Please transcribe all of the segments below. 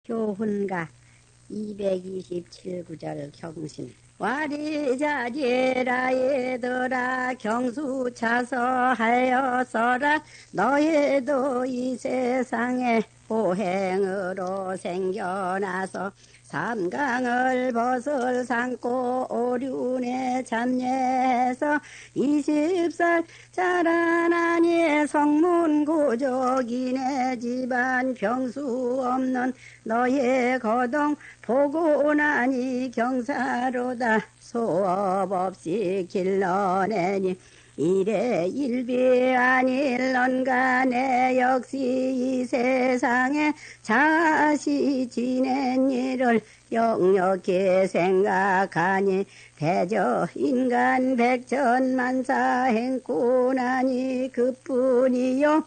교훈가 227구절 경신 와리자지라 얘들아 경수차서하여서라 너희도 이 세상에 호행으로 생겨나서 삼강을 벗을 삼고 오륜에 참여해서 20살 자라나니 성문고족이네 집안 병수 없는 너의 거동 보고 나니 경사로다 소업 없이 길러내니 이래 일비 아닐런가 내 역시 이 세상에 자시 지낸 일을 역력히 생각하니 대저 인간 백천만사 행고 나니 그뿐이요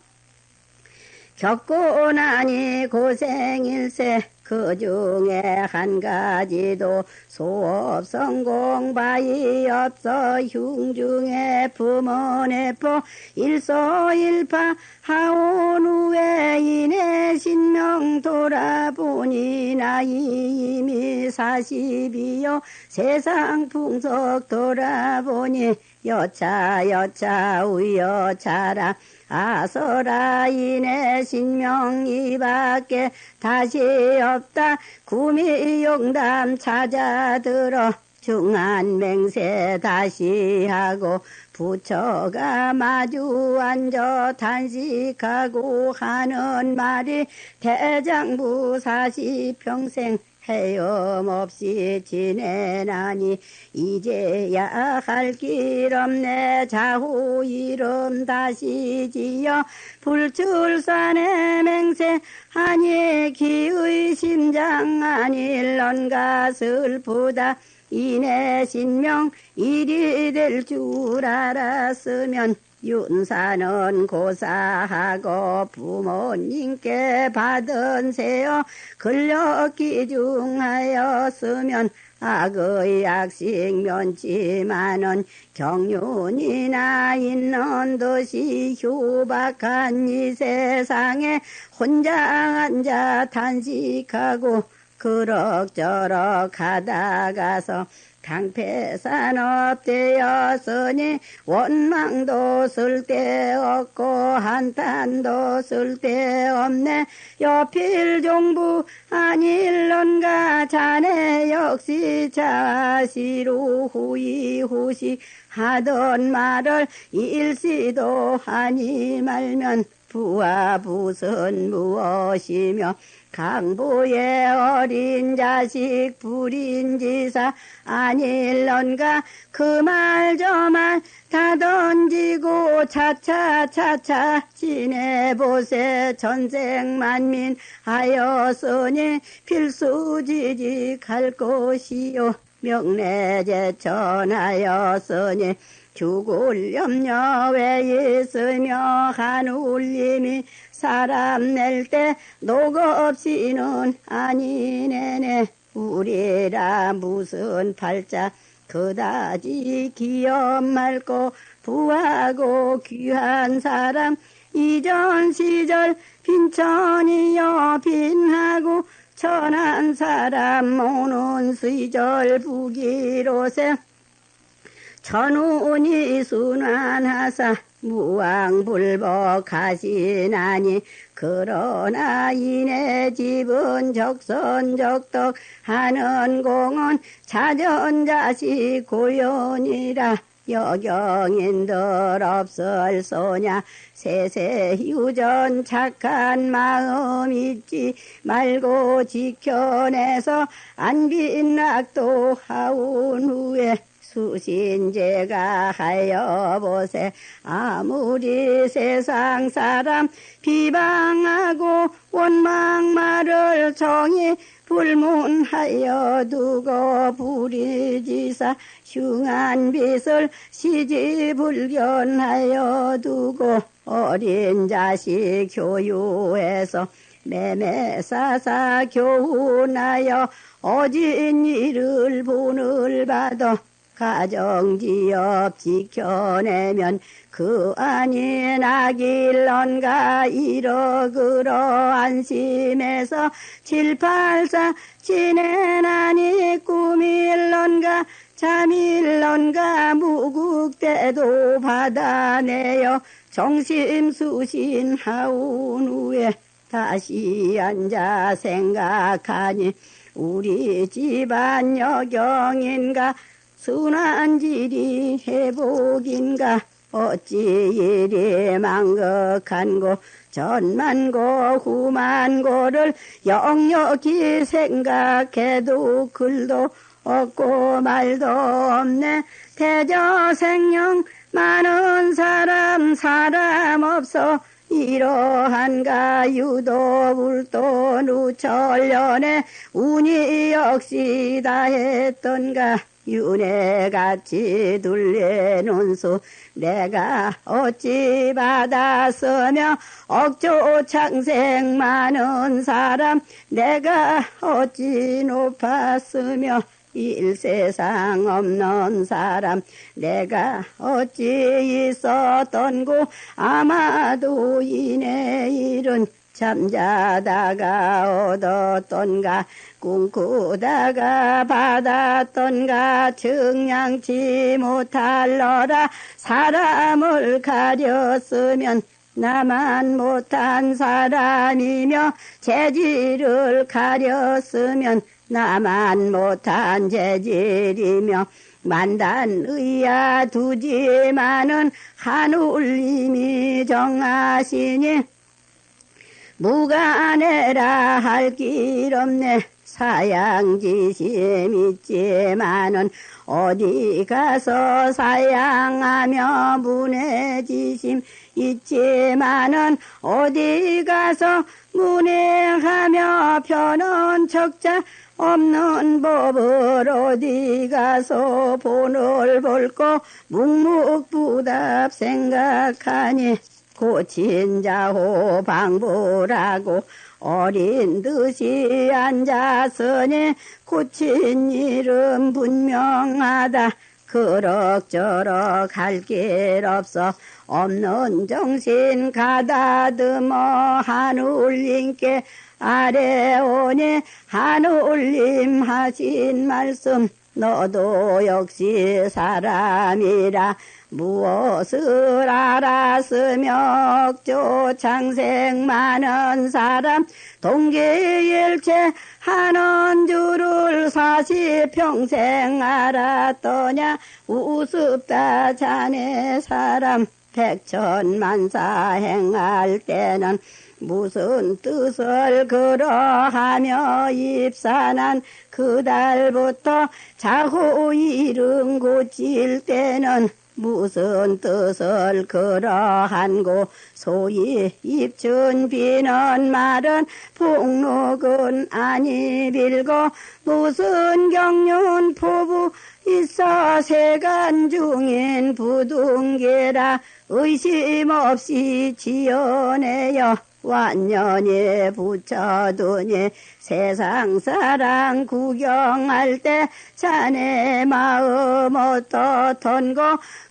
겪고 나니 고생일세 그 중에 한 가지도 소업 성공 바이 없어 흉중에 부모내포 일소일파 하온 후에 이내 신명 돌아보니 나이 이미 40이요 세상 풍속 돌아보니 여차 우여차라 아서라 이내 신명이 밖에 다시 없다 구미용담 찾아들어 중한맹세 다시 하고 부처가 마주 앉아 단식하고 하는 말이 대장부 40평생 헤엄없이 지내나니 이제야 할 길 없네 자후 이름 다시 지어 불출산의 맹세 아니 기의 심장 아닐런가 슬프다 이내 신명 일이 될 줄 알았으면 윤사는 고사하고 부모님께 받은 세어 근력 기중하였으면 악의 악식 면치만은 경륜이나 있는 듯이 휴박한 이 세상에 혼자 앉아 단식하고 그럭저럭 하다가서 강패산업 되었으니 원망도 쓸데없고 한탄도 쓸데없네 여필종부 아닐런가 자네 역시 자시로 후이후시 하던 말을 일시도 하니 말면 부하붓은 무엇이며 강부의 어린 자식 불인지사 아닐런가 그 말 저 말 다 던지고 차차 지내보세 전생만민 하였으니 필수지직할 것이요 명례제천하였으니 죽을 염려 왜 있으며 한 울림이 사람 낼 때 녹없이는 아니네네 우리라 무슨 팔자 그다지 기업 맑고 부하고 귀한 사람 이전 시절 빈천이여 빈하고 천한 사람 오는 시절 부기로세 천운이 순환하사 무왕불복하시나니 그러나 이내 집은 적선적덕 하는 공은 자전자식 고연이라 여경인들 없을 소냐 세세휴전 착한 마음 잊지 말고 지켜내서 안빈락도 하온 후에 수신제가 하여보세 아무리 세상 사람 비방하고 원망말을 정히 불문하여 두고 불의지사 흉한 빛을 시지불견하여 두고 어린 자식 교유해서 매매사사 교훈하여 어진 일을 본을 받아 가정지업 지켜내면 그 안이 나길런가 이러그러 안심해서 784 지내나니 꿈일런가 잠일런가 무국대도 받아내어 정심수신하온 후에 다시 앉아 생각하니 우리 집안 여경인가 순한질이 회복인가 어찌 이리 망극한고 전만고 후만고를 역력히 생각해도 글도 없고 말도 없네. 대저생령 많은 사람 없어 이러한가 유도불도 누철련에 운이 역시 다했던가 윤회같이 둘레놓은 수 내가 어찌 받았으며 억조 창생 많은 사람 내가 어찌 높았으며 일세상 없는 사람 내가 어찌 있었던고 아마도 이내 일은 잠자다가 얻었던가 꿈꾸다가 받았던가 증량치 못할러라. 사람을 가렸으면 나만 못한 사람이며 재질을 가렸으면 나만 못한 재질이며 만단의야 두지만은 하늘님이 정하시니 무가내라 할 길 없네. 사양지심 있지만은 어디 가서 사양하며 문해지심 있지만은 어디 가서 문해하며 편한 척자 없는 법을 어디 가서 본을 볼고 묵묵부답 생각하니 고친 자호 방불하고 어린 듯이 앉았으니 고친 일은 분명하다. 그럭저럭 할 길 없어 없는 정신 가다듬어 하늘님께 아뢰오니 하늘님 하신 말씀 너도 역시 사람이라 무엇을 알았으며 억조 창생 많은 사람 동기일체 하는 줄을 40평생 알았더냐. 우습다 자네 사람 백천만사 행할 때는 무슨 뜻을 그러하며 입산한 그달부터 자고 이름 고칠 때는 무슨 뜻을 그러한고 소위 입춘 비는 말은 폭록은 아니 빌고 무슨 경륜 포부 있어 세간 중인 부둥계라 의심 없이 지어내어 완전히 붙여두니 세상 사랑 구경할 때 자네 마음 어떻던고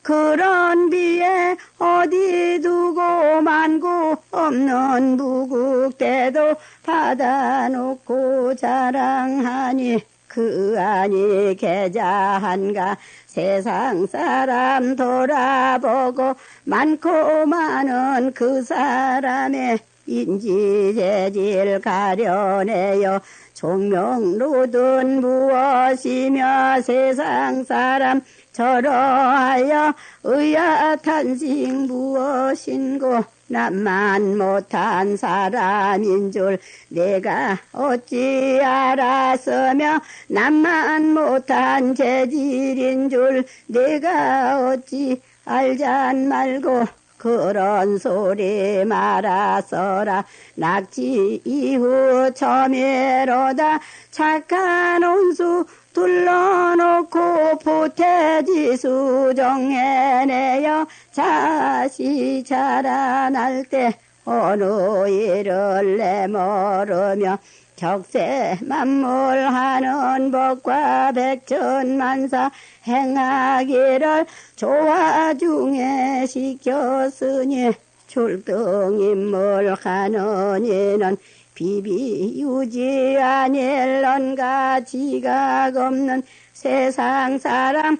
그런 비에 어디 두고 만고 없는 무국대도 받아놓고 자랑하니 그 안이 계자한가. 세상 사람 돌아보고 많고 많은 그 사람의 인지재질 가려내요. 종명로든 무엇이며 세상 사람 저러하여 의아탄식 무엇인고 남만 못한 사람인 줄 내가 어찌 알았으며 남만 못한 재질인 줄 내가 어찌 알잔 말고 그런 소리 말아서라. 낙지 이후 처음에로다 착한 온수 둘러놓고 보태지수 정해내어 자시 자라날 때 어느 일을 내모르며 적세 만물하는 법과 백천만사 행하기를 조화 중에 시켰으니 출등인물하는 이는 비비유지 아닐런가 지각 없는 세상 사람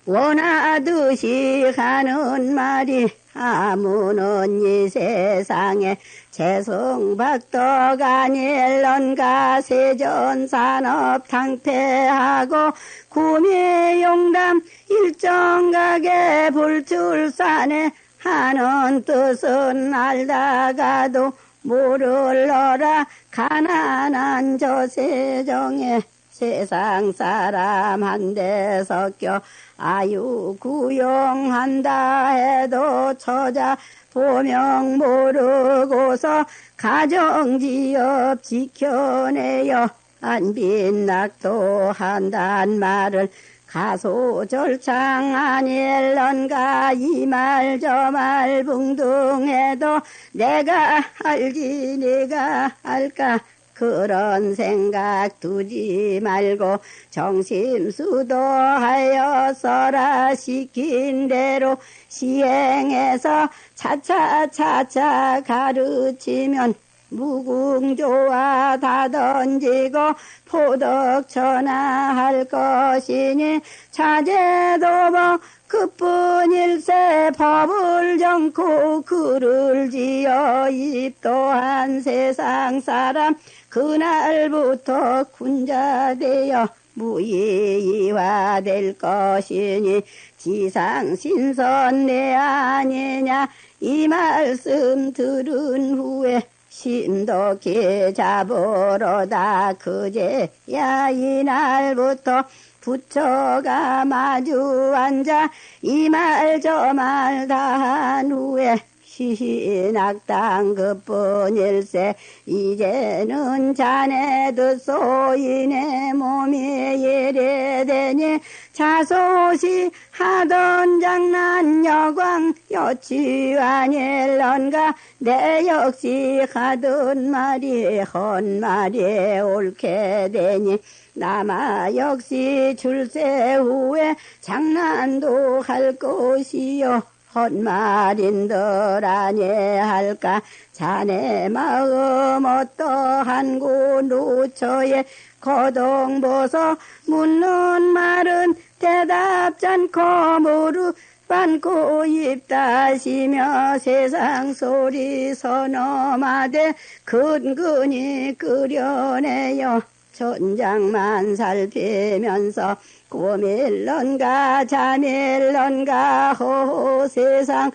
원하듯이 하는 말이 아무는 이 세상에 재성박덕 아닐런가 세전산업 탕폐하고 구미용담 일정각에 불출산에 하는 뜻은 알다가도 모를러라 가난한 저 세정에 세상 사람 한데 섞여 아유 구용한다 해도 처자 보명 모르고서 가정지업 지켜내어 안 빈낙도 한단 말을 가소절창 아닐런가 이 말 저 말 붕둥해도 내가 알지 내가 알까 그런 생각 두지 말고 정심수도하여서라 시킨 대로 시행해서 차차차차 가르치면 무궁조화 다 던지고 포덕천하할 것이니 차제도복 그뿐일세 법을 정고 글을 지어 입도한 세상 사람 그날부터 군자되어 무의이화될 것이니 지상신선 내 아니냐 이 말씀 들은 후에 신독히 잡으러다 그제야 이날부터 부처가 마주 앉아 이 말 저 말 다 한 후에 시신악당 그뿐일세 이제는 자네 듣소이네 몸이 예래되니 자소시 하던 장난 여광 여치 아닐런가 내 역시 하던 말이 헛말이 옳게 되니 남아 역시 출세 후에 장난도 할 것이요 헛말인들 아니할까 자네 마음 어떠한 곳 노처에 거동보소 묻는 말은 대답잖고 무릎 빤고 입다시며 세상 소리 서너마대 근근히 끓여내요 천장만 살피면서 꼬밀런가 자밀런가 허허 세상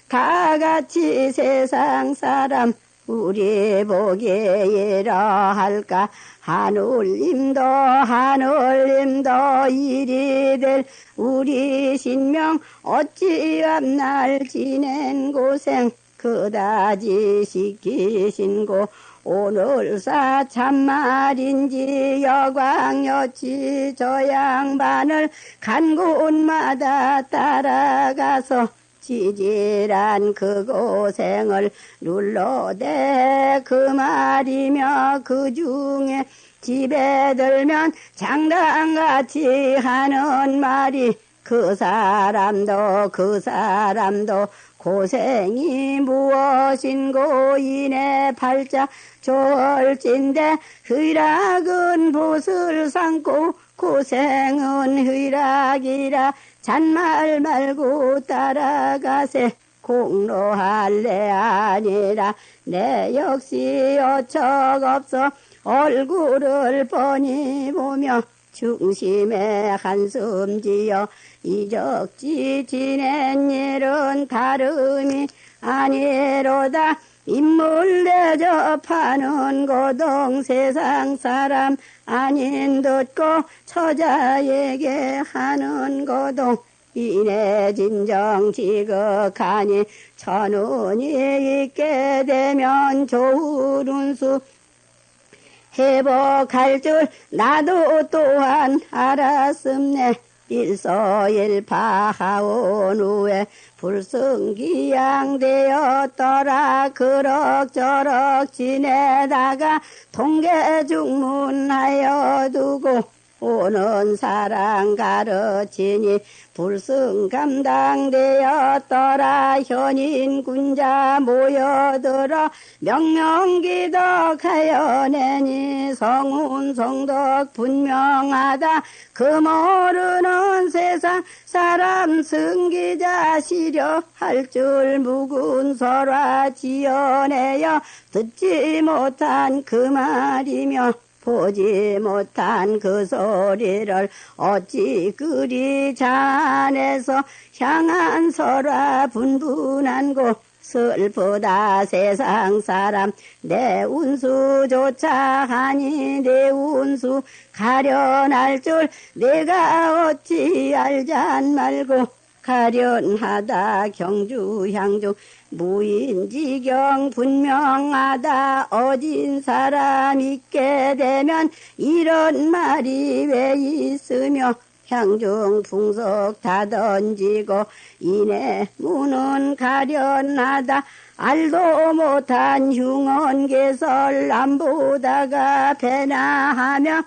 다같이 세상 사람 우리 보기에 이러할까 하늘님도 이리 될 우리 신명 어찌 앞날 지낸 고생 그다지 시키신고 오늘사 참말인지 여광여치 저 양반을 간 곳마다 따라가서 지질한 그 고생을 눌러대 그 말이며 그 중에 집에 들면 장당같이 하는 말이 그 사람도 고생이 무엇인고 이내 팔자 졸진데 의락은 봇을 삼고 고생은 의락이라 잔말 말고 따라가세 공로할래 아니라 내 역시 어처없어 얼굴을 뻔히 보며 중심에 한숨 지어 이적지 지낸 일은 다름이 아니로다 인물 대접하는 고동 세상 사람 아닌 듣고 처자에게 하는 고동 이내 진정 지극하니 천운이 있게 되면 좋은 운수 회복할 줄 나도 또한 알았음네 일서일파하온 후에 불승기양되었더라. 그럭저럭 지내다가 통계중문하여 두고 오는 사랑 가르치니 불승감당되었더라. 현인군자 모여들어 명명기덕하여 내니 성운성덕 분명하다. 그 모르는 세상 사람 승기자 시려 할 줄 묵은 설화 지어내어 듣지 못한 그 말이며 보지 못한 그 소리를 어찌 그리 잔해서 향한 설화 분분한고 슬프다 세상 사람 내 운수조차 하니 내 운수 가련할 줄 내가 어찌 알잔 말고 가련하다 경주향중 무인지경 분명하다. 어진 사람 있게 되면 이런 말이 왜 있으며 향중 풍속 다 던지고 이내 문은 가련하다. 알도 못한 흉언개설 안 보다가 배나 하며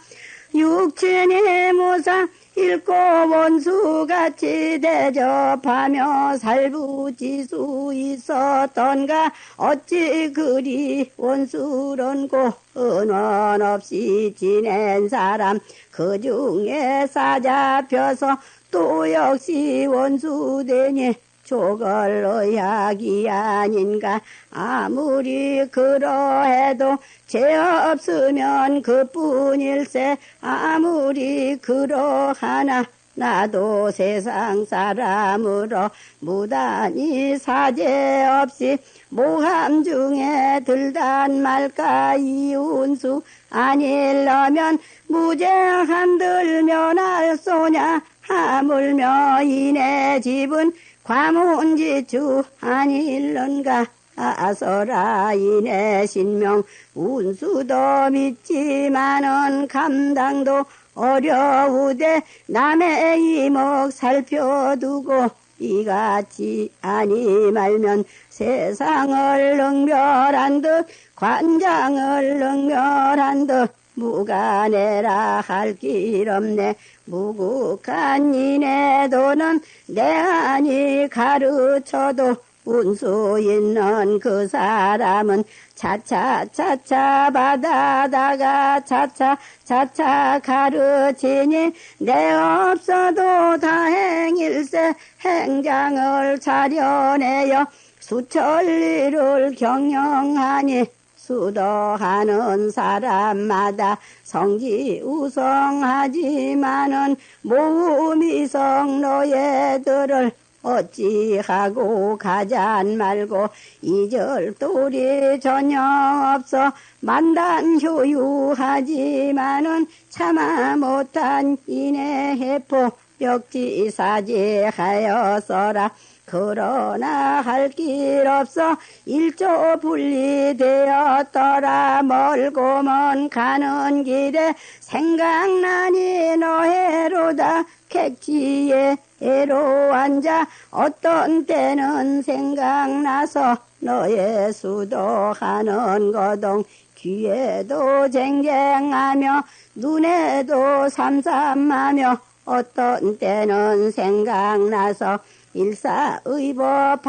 육친의 무상 읽고 원수같이 대접하며 살부지수 있었던가 어찌 그리 원수론고 은원 없이 지낸 사람 그 중에 사잡혀서 또 역시 원수되니 조걸 의학이 아닌가. 아무리 그러해도 죄 없으면 그뿐일세. 아무리 그러하나 나도 세상 사람으로 무단히 사죄 없이 모함 중에 들단 말까. 이운수 아닐려면 무죄한 들면 알 소냐. 하물며 이내 집은 과문지주 아닐런가. 아서라 이내 신명 운수도 믿지만은 감당도 어려우되 남의 이목 살펴두고 이같이 아니 말면 세상을 능멸한 듯 관장을 능멸한 듯 무가내라 할 길 없네. 무국한 이내 도는 내 아니 가르쳐도 운수 있는 그 사람은 차차차차 받아다가 차차차차 가르치니 내 없어도 다행일세. 행장을 차려내어 수천리를 경영하니 수도하는 사람마다 성지 우성하지만은 모미성 너희들을 어찌하고 가잔 말고 이절돌이 전혀 없어 만단 효유하지만은 참아 못한 인해해포 역지사지하여서라. 그러나 할 길 없어 일조 분리되었더라. 멀고 먼 가는 길에 생각나니 너해로다. 객지에 애로 앉아 어떤 때는 생각나서 너의 수도하는 거동. 귀에도 쟁쟁하며 눈에도 삼삼하며 어떤 때는 생각나서 일사의법하는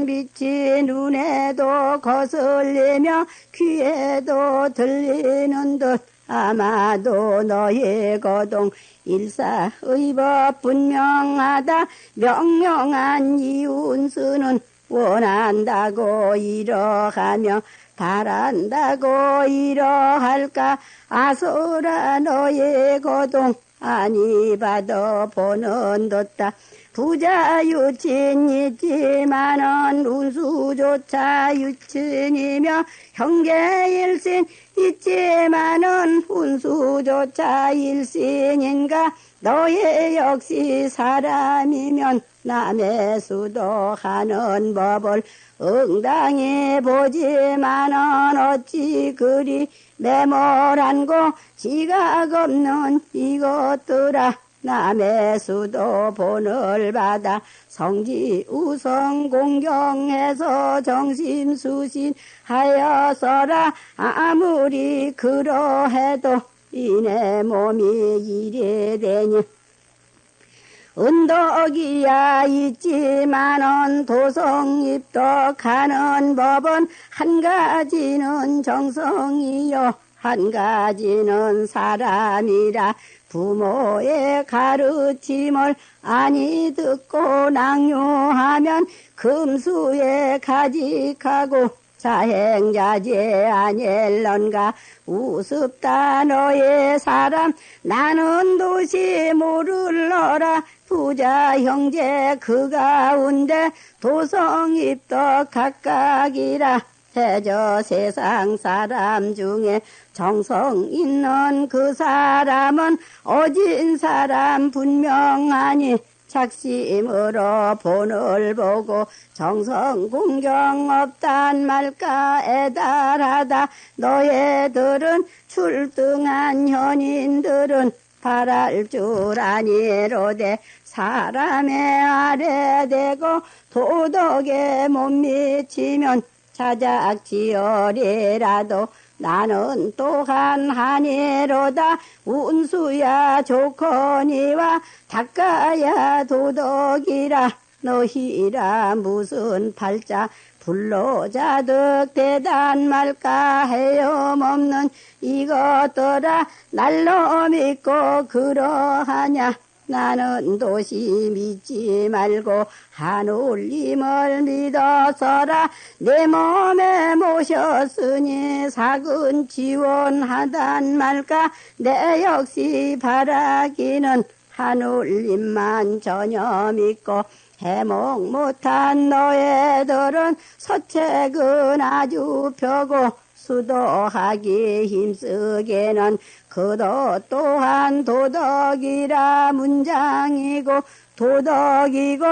빛이 눈에도 거슬리며 귀에도 들리는 듯 아마도 너의 거동. 일사의법 분명하다. 명명한 이운수는 원한다고 이러하며 바란다고 이러할까. 아소라 너의 거동 아니 받아 보는 듯다. 부자 유친 있지만은 운수조차 유친이며 형제일신 있지만은 운수조차 일신인가. 너의 역시 사람이면 남의 수도하는 법을 응당히 보지만은 어찌 그리 매몰한고 지각 없는 이것들아. 남의 수도 본을 받아 성지 우성 공경해서 정심수신하여서라. 아무리 그러해도 이내 몸이 이래 되니 은덕이야 있지만은 도성입덕하는 법은 한 가지는 정성이요 한 가지는 사람이라. 부모의 가르침을 아니 듣고 낭요하면 금수에 가직하고 자행자제 아닐런가. 우습다 너의 사람 나는 도시 모를러라. 부자 형제 그 가운데 도성입덕 각각이라. 해저 세상 사람 중에 정성 있는 그 사람은 어진 사람 분명하니 작심으로 본을 보고 정성 공경 없단 말까 애달하다. 너희들은 출등한 현인들은 바랄 줄 아니로되 사람의 아래 대고 도덕에 못 미치면 자작지어리라도 나는 또한 하니로다. 운수야 좋거니와 닦아야 도덕이라. 너희라 무슨 팔자 불로자득 대단 말까 헤엄없는 이것더라. 날로 믿고 그러하냐. 나는 도시 믿지 말고 하늘님을 믿어서라. 내 몸에 모셨으니 사근 지원하단 말까. 내 역시 바라기는 하늘님만 전혀 믿고 해몽 못한 너희들은 서책은 아주 펴고 수도하기 힘쓰게는 그도 또한 도덕이라. 문장이고 도덕이고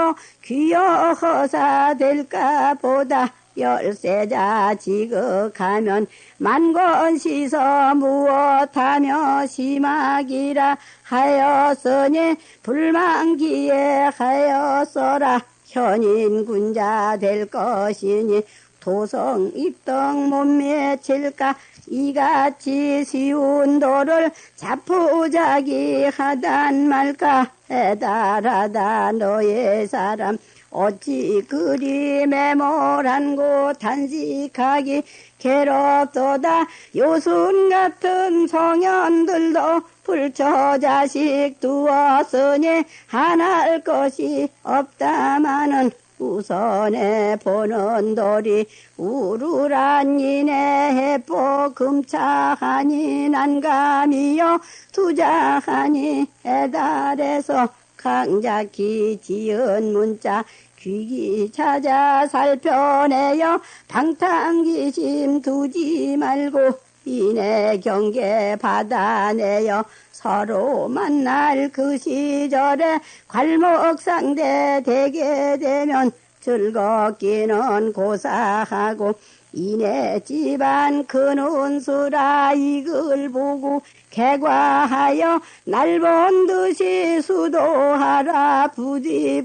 귀여허사 될까 보다. 열세자 지극하면 만권시서 무엇하며 심하기라 하였으니 불만기에 하였어라. 현인군자 될 것이니 도성 입덕 못 미칠까. 이같이 쉬운 도를 자포자기 하단 말까. 애달하다 너의 사람 어찌 그리 매몰한고 단식하기 괴롭도다. 요순 같은 성현들도 불처자식 두었으니 하나할 것이 없다마는 우선에 보는 돌이 우르란 이내 해포 금차하니 난감이요 투자하니 애달에서 강작히 지은 문자 귀기 찾아 살펴내요. 방탕기심 두지 말고 이내 경계 받아내요. 서로 만날 그 시절에 괄목상대 되게 되면 즐겁기는 고사하고 이내 집안 큰 운수라. 이걸 보고 개과하여 날 본 듯이 수도하라. 부디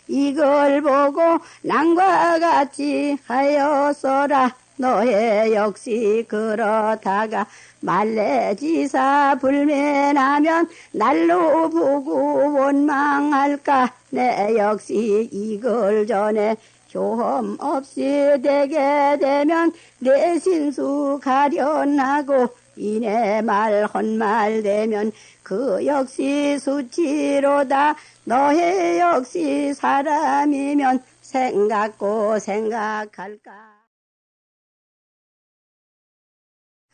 이걸 보고 난과 같이 하였어라. 너의 역시 그렇다가 말레지사 불면하면 날로 보고 원망할까. 내 역시 이걸 전에 효험 없이 되게 되면 내 신수 가련하고 이내 말 헛말 되면 그 역시 수치로다. 너의 역시 사람이면 생각고 생각할까.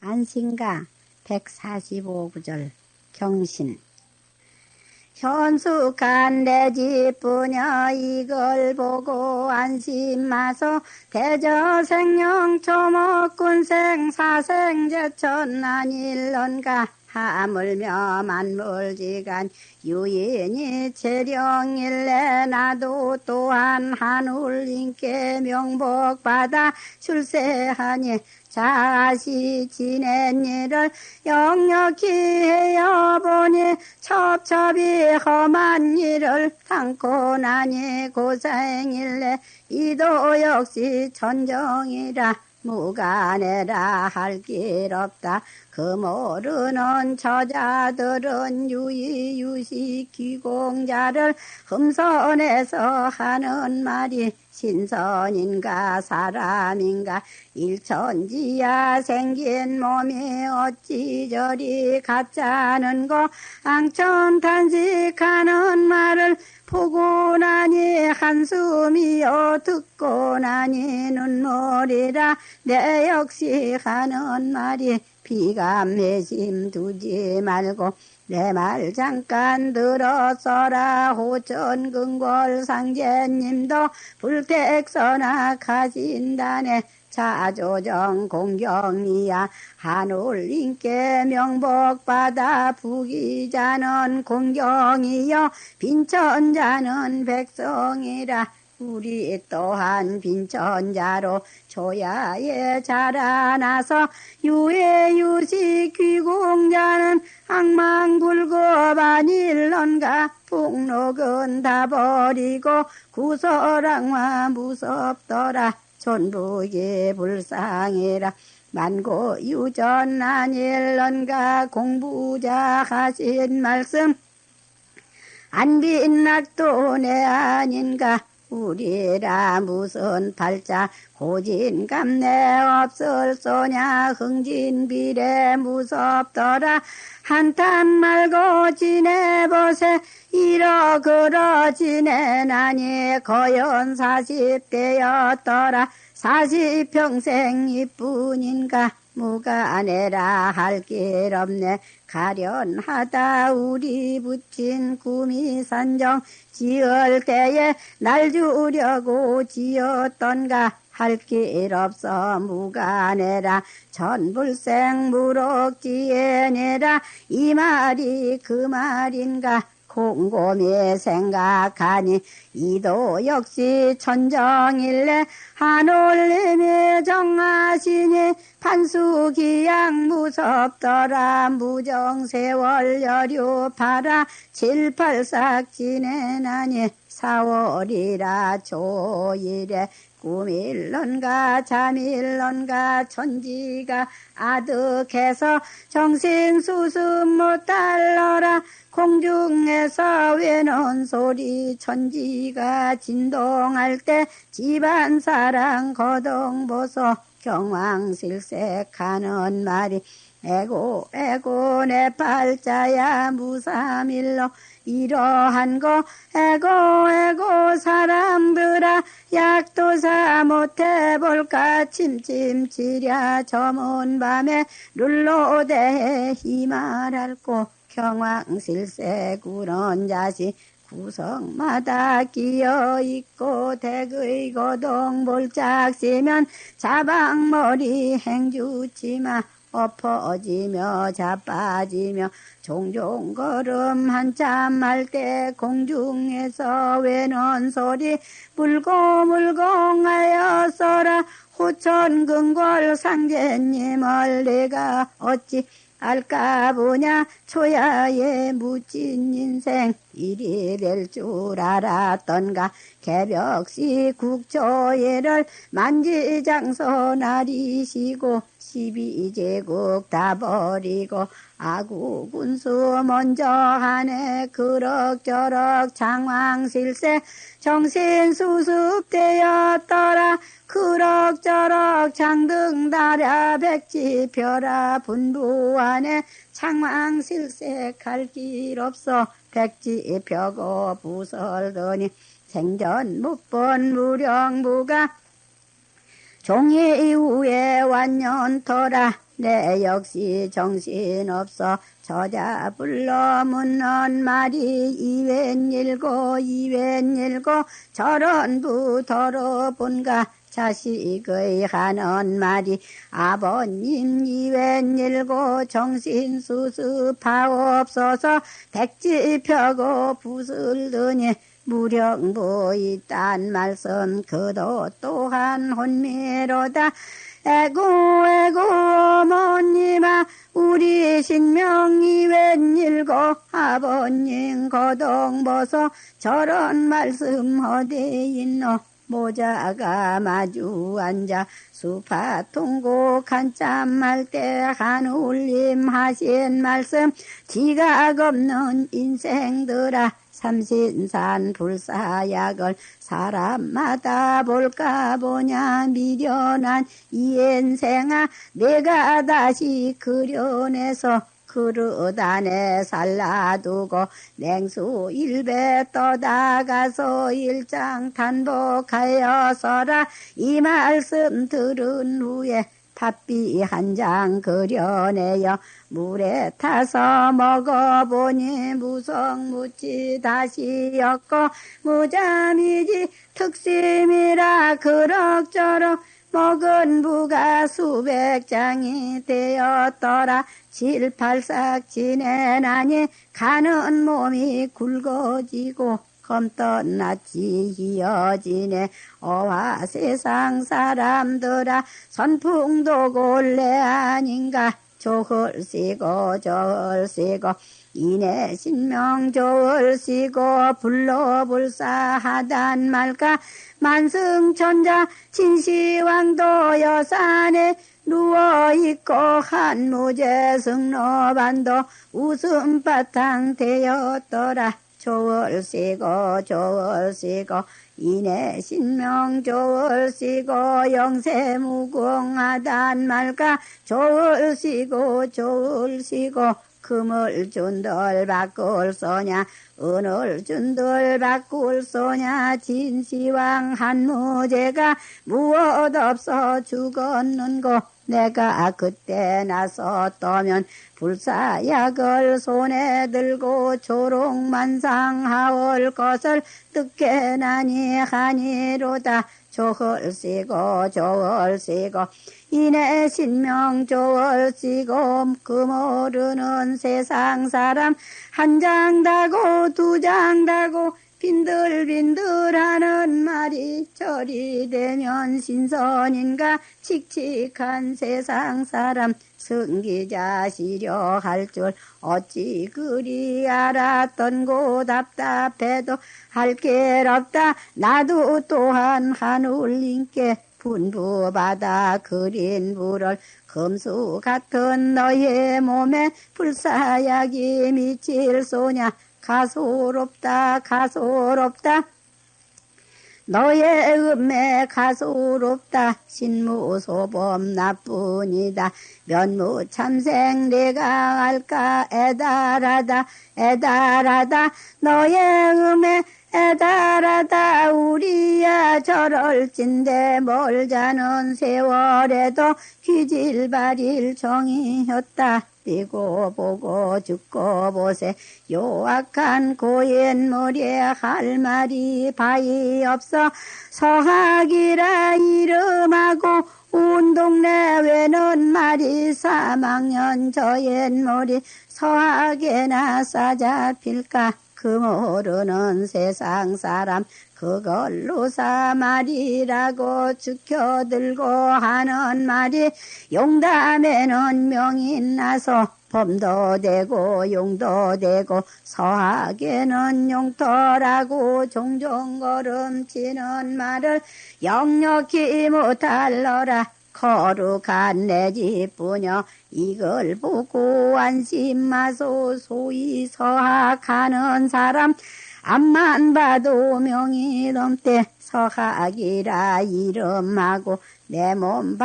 안신가 145구절 경신. 현숙한 내 집부녀 이걸 보고 안심마소. 대저생령 초목군생 사생제천 아닐런가. 하물며 만물지간 유인이 재령일래 나도 또한 하늘님께 명복받아 출세하니 자시 지낸 일을 역력히 헤어보니 첩첩이 험한 일을 당고 나니 고생일래 이도 역시 천정이라 무간해라 할 길 없다. 그 모르는 저자들은 유의유식 기공자를 흠선해서 하는 말이 신선인가 사람인가 일천지야 생긴 몸이 어찌 저리 가짜는 거 앙천탄식하는 말을 보고 나니 한숨이여 듣고 나니 눈물이라 내 역시 하는 말이 비감회심 두지 말고 내 말 잠깐 들었어라. 호천근골 상제님도 불택선악하신다네. 자조정 공경이야 하늘님께 명복받아 부귀자는 공경이여 빈천자는 백성이라. 우리 또한 빈천자로 조야에 자라나서 유해유식 귀공자는 악망불급아닐런가. 폭록은 다 버리고 구설악마 무섭더라. 전부에 불상이라. 만고유전 아닐런가. 공부자 하신 말씀 안빈낙도 내 아닌가. 우리라 무슨 팔자 고진감내 없을 소냐. 흥진비례 무섭더라. 한탄 말고 지내보세. 이러그러 지내나니 거연 40대였더라. 40평생 이뿐인가. 무간해라 할 길 없네. 가련하다 우리 붙인 꿈이 산정 지을 때에 날 주려고 지었던가. 할 길 없어 무간해라. 전불생 무럭지에내라. 이 말이 그 말인가. 곰곰이 생각하니 이도 역시 천정일래. 하늘님이 정하시니 판수기양 무섭더라. 무정세월 여류파라. 7,8삭 지내나니 4월이라 조일에 꿈일런가 잠일런가. 천지가 아득해서 정신수습 못할러라. 공중에서 외는 소리 천지가 진동할 때 집안사랑 거동보소 경황실색하는 말이 에고 에고 내 팔자야 무삼일로. 이러한 거 에고 에고 사람들아 약도사 못해볼까. 침침치랴 저문 밤에 룰로대해 이 말할고. 경황실세 구런 자식 구석마다 끼어있고 댁의 거동 볼짝 세면 자방머리 행주치마 엎어지며 자빠지며 종종 걸음 한참 할 때 공중에서 외는 소리 물고물고하여서라. 호천근골 상제님을 내가 어찌 알까 보냐. 초야에 묻힌 인생 일이 될 줄 알았던가. 개벽시 국조예를 만지장서 나리시고 12제국 다 버리고 아구군수 먼저 하네. 그럭저럭 장황실세 정신수습되었더라. 그럭저럭 장등다랴 백지펴라. 분부안에 장황실세 갈 길 없어. 백지펴고 부설더니 생전 못 본 무령부가 종이 이후에 완년터라. 내 역시 정신없어 저자 불러 묻는 말이 이웬일고 이웬일고 저런 부더러 본가. 자식의 하는 말이 아버님 이웬일고 정신수습하옵소서. 백지펴고 부슬더니 무령부 있단 말씀 그도 또한 혼미로다. 에고 에고 어머님아 우리 신명이 웬일고 아버님 거동보소 저런 말씀 어디 있노 모자가 마주 앉아 수파 통곡 한참 할 때 한울림 하신 말씀 지각 없는 인생들아 삼신산 불사약을 사람마다 볼까 보냐 미련한 이 인생아 내가 다시 그려내서 그릇 안에 살라두고 냉수 일배 떠다가서 일장 단복하여서라 이 말씀 들은 후에 팥비 한 장 그려내어 물에 타서 먹어보니 무성무치 다시 엮고 무잠이지 특심이라 그럭저럭 먹은 부가 수백 장이 되었더라 칠팔삭 지내나니 가는 몸이 굵어지고 검던 낯이 희어지네 어와 세상 사람들아 선풍도 골래 아닌가 조을 쓰고 저을 쓰고 이내 신명 조을 쓰고 불로불사하단 말까 만승천자 진시황도 여산에 누워있고 한무제 승로반도 웃음바탕 되었더라 조을 쓰고 조을 쓰고 이내 신명 조을 쓰고 영세무궁하단 말까 조을 쓰고 조을 쓰고 금을 준들 바꿀 소냐 은을 준들 바꿀 소냐 진시황 한무제가 무엇 없어 죽었는고 내가 그때 나섰더면 불사약을 손에 들고 조롱만상하올 것을 듣게나니 하니로다 조을 쓰고 조을 쓰고 이내 신명 조을 쓰고 그 모르는 세상 사람 한 장 다고 두 장 다고 빈들빈들하는 말이 절이 되면 신선인가 칙칙한 세상 사람 승기자시려 할 줄 어찌 그리 알았던고 답답해도 할 길 없다 나도 또한 하늘님께 분부받아 그린 불을 금수 같은 너의 몸에 불사약이 미칠 소냐 가소롭다 가소롭다 너의 음에 가소롭다 신무소범 나뿐이다 면무참생 내가 알까 애달하다 애달하다 너의 음에 애달하다 우리야 저럴진데 멀자는 세월에도 귀질발일 정이었다 뛰고 보고 죽고 보세 요악한 고인물에 할 말이 바위 없어 서학이라 이름하고 온 동네 외는 말이 3학년 저 인물이 서학에나 싸잡힐까 그 모르는 세상 사람 그걸로 사말이라고 죽혀들고 하는 말이 용담에는 명이 나서 범도 되고 용도 되고 서학에는 용토라고 종종 걸음치는 말을 역력히 못할러라 거룩한 내 집부녀 이걸 보고 안심마소 소위 서학하는 사람 앞만 봐도 명이 넘대 서학이라 이름하고 내 몸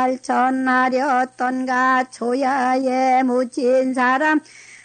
발천하렸던가 초야에 묻힌 사람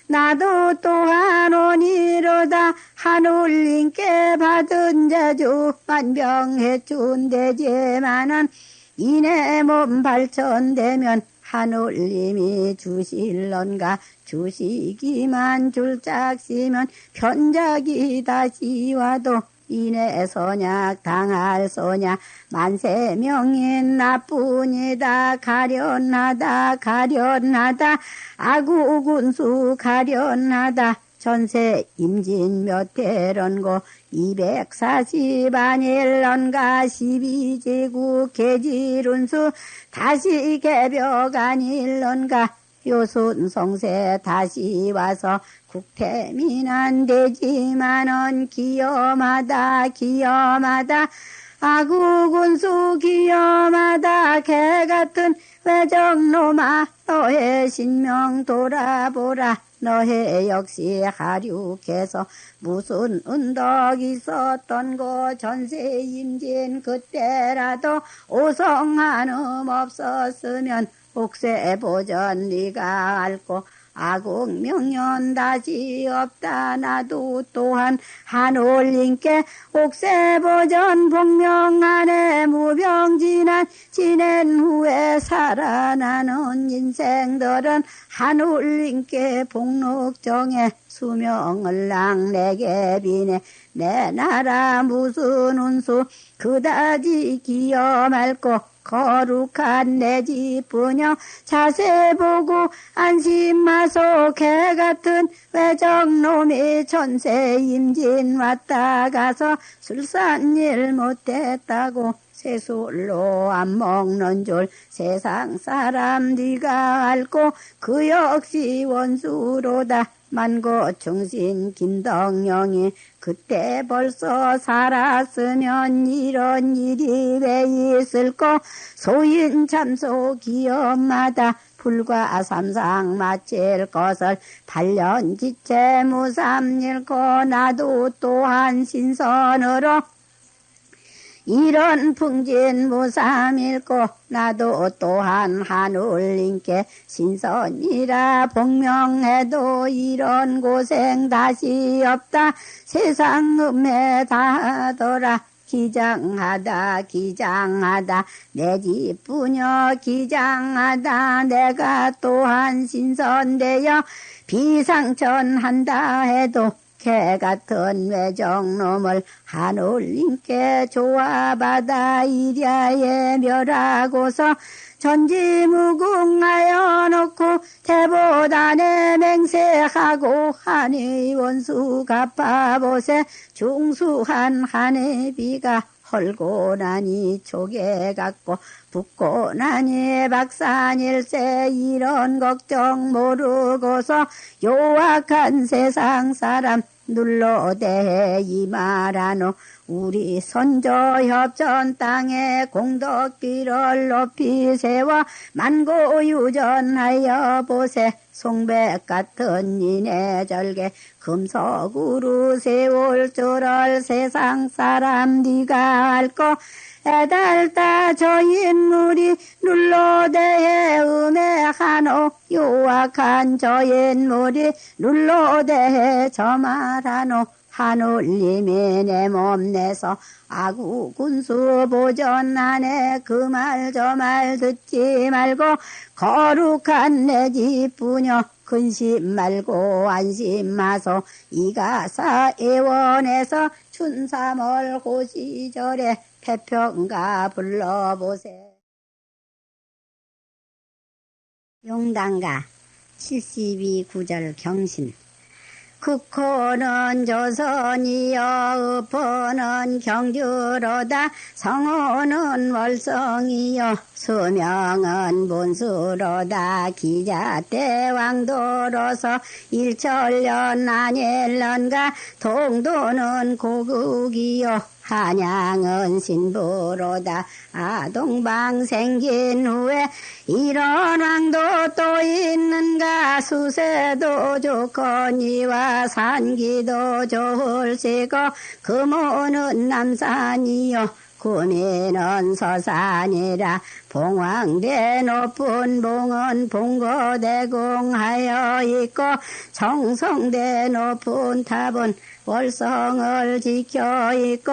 나도 또한 오니로다 하늘님께 받은 자주 만병해준 대제만은 이내 몸 발천되면 하늘님이 주실런가 주시기만 줄짝시면 편작이 다시 와도 이내 선약 당할 소냐 만세명인 나뿐이다 가련하다 가련하다 아구군수 가련하다 전세 임진 몇 해런고 240안일런가 12제국 개질운수 다시 개벽안일런가 요순성세 다시 와서 국태민안 되지만은 기염하다 기염하다 아구군수 기염하다 개같은 외정놈아 너의 신명 돌아보라 너의 역시 하륙해서 무슨 은덕 있었던 거 전세임진 그때라도 오성한음 없었으면 옥세보전 네가 앓고 아국명년 다시 없다 나도 또한 한올림께 옥세보전 복명안에 무병진안 지낸 후에 살아나는 인생들은 한올림께 복록정에 수명을 낭내게 비네 내 나라 무슨 운수 그다지 기염할고 거룩한 내 집분여 자세 보고 안심마소 개같은 외정놈이 전세임진 왔다 가서 술산일 못했다고 새술로 안 먹는 줄 세상 사람 네가 알고 그 역시 원수로다 만고충신 김덕영이 그때 벌써 살았으면 이런 일이 왜 있을꼬 소인 참소 기엄마다 불과 삼상 마칠 것을 8년 지체 무삼 잃고 나도 또한 신선으로 이런 풍진 무삼 잃고 나도 또한 한울님께 신선이라 복명해도 이런 고생 다시 없다 세상 음해 다하더라 기장하다 기장하다 내 집부녀 기장하다 내가 또한 신선되어 비상천한다 해도 개같은 외정놈을 한올림께 조화받아 이랴에 멸하고서 전지무궁하여 놓고 대보단에 맹세하고 한의 원수 갚아보세 중수한 한의 비가 헐고 나니 조개 같고 붓고 나니 박산일세 이런 걱정 모르고서 요악한 세상 사람 눌러대해 이 말하노 우리 선조 협전 땅에 공덕비를 높이 세워 만고유전하여 보세 송백 같은 이내 절개 금석으로 세울 줄을 세상 사람 네가 알고 애달다 저 인물이 눌러대해 음해하노 요악한 저 인물이 눌러대해 저 말하노 한올림이 내 몸 내서 아구군수 보전안에 그 말 저 말 듣지 말고 거룩한 내 집부녀 근심 말고 안심마소 이가사 애원에서 춘삼월 고시절에 태평가 불러보세. 용단가 72구절 경신 국호는 조선이여 읍호는 경주로다 성호는 월성이여 수명은 본수로다 기자때 왕도로서 일천년 아닐런가 동도는 고국이여 한양은 신부로다 아동방 생긴 후에 이런 왕도 또 있는가 수세도 좋거니와 산기도 좋을시고 금호는 남산이요 구미는 서산이라 봉황대 높은 봉은 봉고대공하여 있고 정성대 높은 탑은 월성을 지켜 있고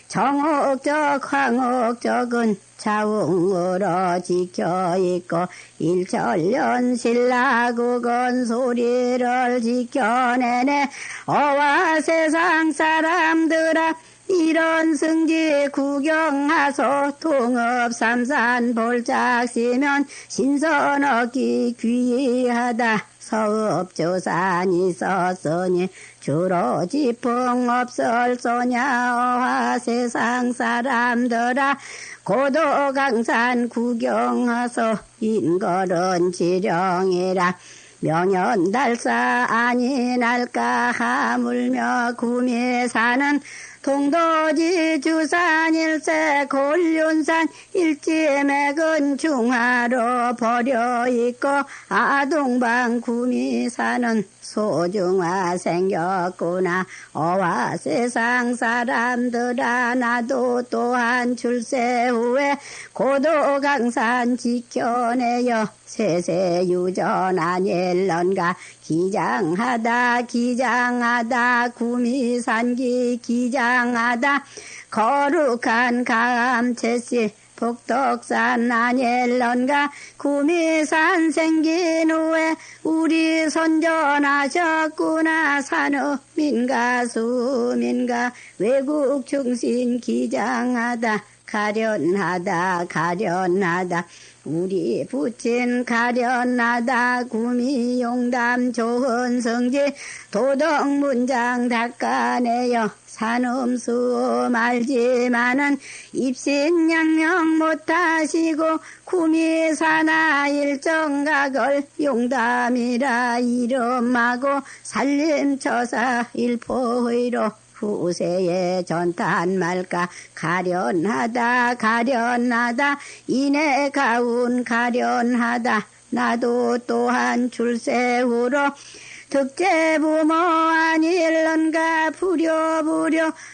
정옥적 황옥적은 자웅으로 지켜 있고 일천년 신라국은 소리를 지켜내네 어와 세상 사람들아 이런 승지 구경하소 동업삼산 볼짝시면 신선 얻기 귀하다 서읍조산이 있었으니 주로 지풍 없을 소냐와 세상 사람들아 고도강산 구경하소 인걸은 지령이라 명연달사 아니날까 하물며 구미에 사는 동도지 주산 일세 골륜산 일지맥은 중하로 버려 있고 아동방 구미 사는 소중화 생겼구나 어와 세상 사람들아 나도 또한 출세 후에 고도강산 지켜내어 세세유전한 일런가 기장하다 구미산기 기장하다 거룩한 감채씨 복덕산 아닐런가 구미산 생긴 후에 우리 선전하셨구나 산업민가 수민가 외국 충신 기장하다 가련하다 우리 부친 가련하다 구미용담 좋은 성지 도덕문장 닦아내요 산음수 말지만은 입신양명 못하시고 구미사나 일정각을 용담이라 이름하고 살림처사 일포의로 후세에 전탄 말까 가련하다 이내 가운 가련하다 나도 또한 출세후로 득제부모 아닐런가 부려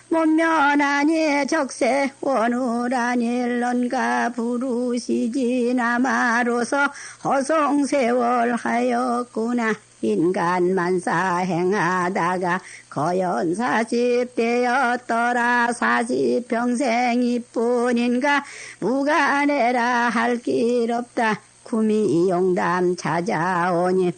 못면하니 적세 원울 아닐런가 부르시지 나마로서 허송세월 하였구나 인간 만사 행하다가 거연 40되었더라 40평생 이뿐인가 무간해라 할 길 없다 구미용담 찾아오니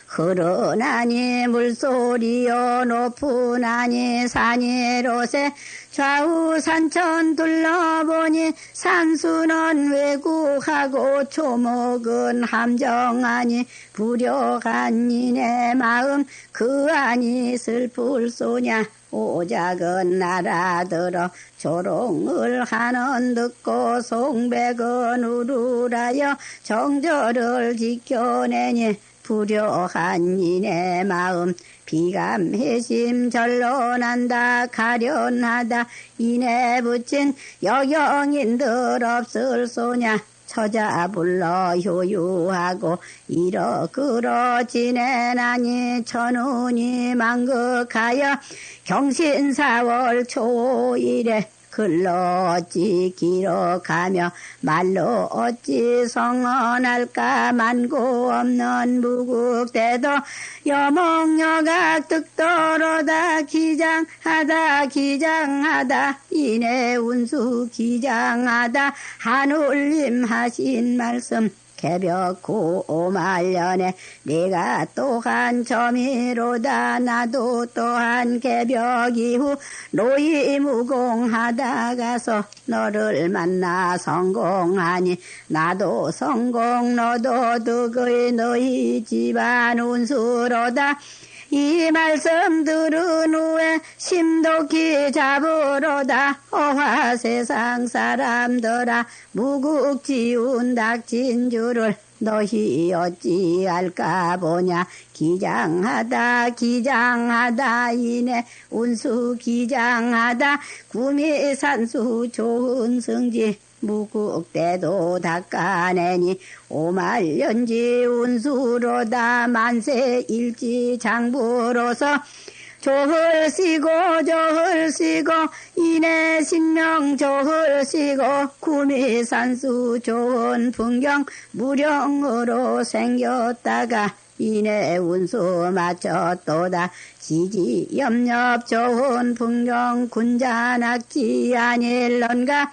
흐르나니 물소리요 높으나니 산이로세 좌우 산천 둘러보니 산수는 왜곡하고 초목은 함정하니 불효한 이내 마음 그 안이 슬플 소냐 오작은 날아들어 조롱을 하는 듣고 송백은 우르라여 정절을 지켜내니 불효한 이내 마음 비감해심 절로 난다 가련하다 이내 붙인 여경인들 없을 소냐 처자 불러 효유하고 이러그러 지내나니 천운이 만극하여 경신사월 초일에 글로 어찌 기록하며 말로 어찌 성언할까 만고 없는 무국대도 여몽여각 득도로다 기장하다 이내 운수 기장하다 한울림 하신 말씀 개벽고 오말년에 내가 또한 점이로다 나도 또한 개벽 이후 노이무공하다 가서 너를 만나 성공하니 나도 성공 너도 득의 너희 집안 운수로다 이 말씀 들은 후에 심독히 잡으로다 어화 세상 사람들아 무국지운 닥친 줄을 너희 어찌할까 보냐 기장하다 이내 운수 기장하다 구미산수 좋은 성지 무국대도 닦아내니 오말년지 운수로다 만세일지 장부로서 조흘 쓰고 이내 신명 조흘 쓰고 구미산수 좋은 풍경 무령으로 생겼다가 이내 운수 맞췄도다 지지염렵 좋은 풍경 군자낙지 아닐런가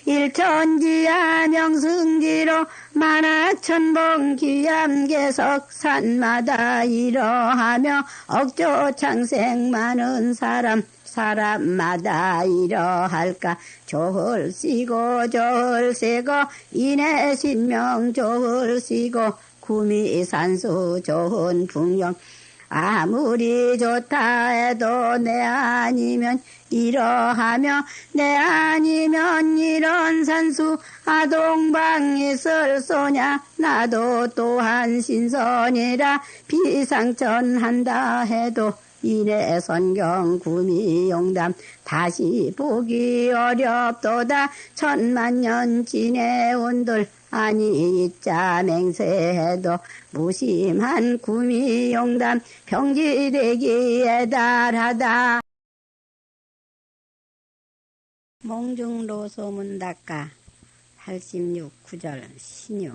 일천지야 명승지로 만하천봉 귀암계석 산마다 이러하며 억조 창생 많은 사람 사람마다 이러할까 조을 쓰고 조을 세고 인의 신명 조을 쓰고 구미산수 좋은 풍경 아무리 좋다 해도 내 아니면 이러하며 내 아니면 이런 산수 아동방이 쓸소냐 나도 또한 신선이라 비상천한다 해도 이내 선경 구미용담 다시 보기 어렵도다 천만년 지내온들 아니 이자 맹세해도 무심한 구미용담 병지되기에 달하다. 몽중로 소문닦아 86 구절 신유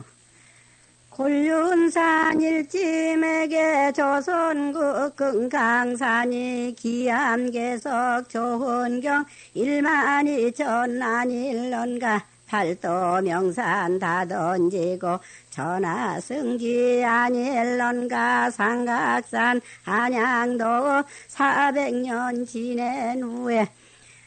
곤륜산 일찜에게 조선국 금강산이 기암계석 좋은경 12,000 아닐런가 팔도 명산 다 던지고 전하승지 아닐런가 삼각산 한양도 400년 지낸 후에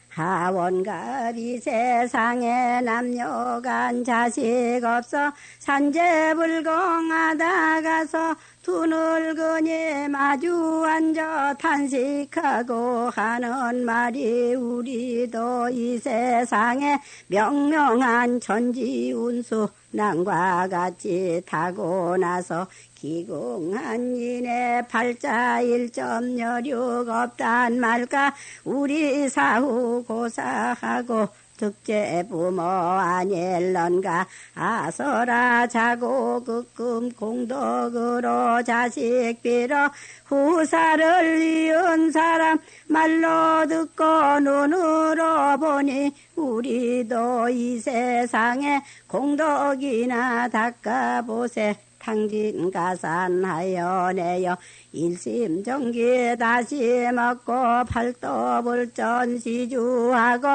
하원갑이 세상에 남녀간 자식 없어 산재불공하다 가서 두 늙은이 마주 앉아 탄식하고 하는 말이 우리도 이 세상에 명명한 천지운수 난과 같이 타고 나서 기궁한 인의 팔자 1.06 없단 말까 우리 사후 고사하고 득제 부모 아닐런가 아서라 자고 극금 공덕으로 자식 빌어 후사를 이은 사람 말로 듣고 눈으로 보니 우리도 이 세상에 공덕이나 닦아보세 탕진가산하여 내여 일심정기 다시 먹고 팔도불전시주하고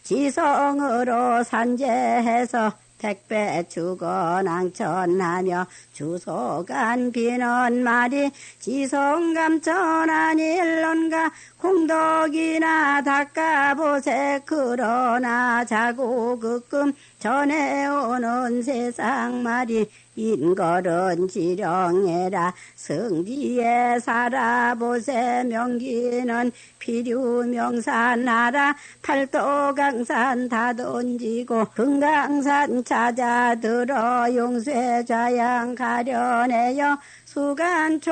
지성으로 산재해서 택배 주거낭천하며 주소간 비는 말이 지성감천 아닐런가 공덕이나 닦아보세 그러나 자고극금 전해오는 세상 말이 인걸은 지령해라 성지에 살아보세 명기는 필유명산하라 팔도강산 다 던지고 금강산 찾아들어 용쇠좌양 가려내여 수간초기력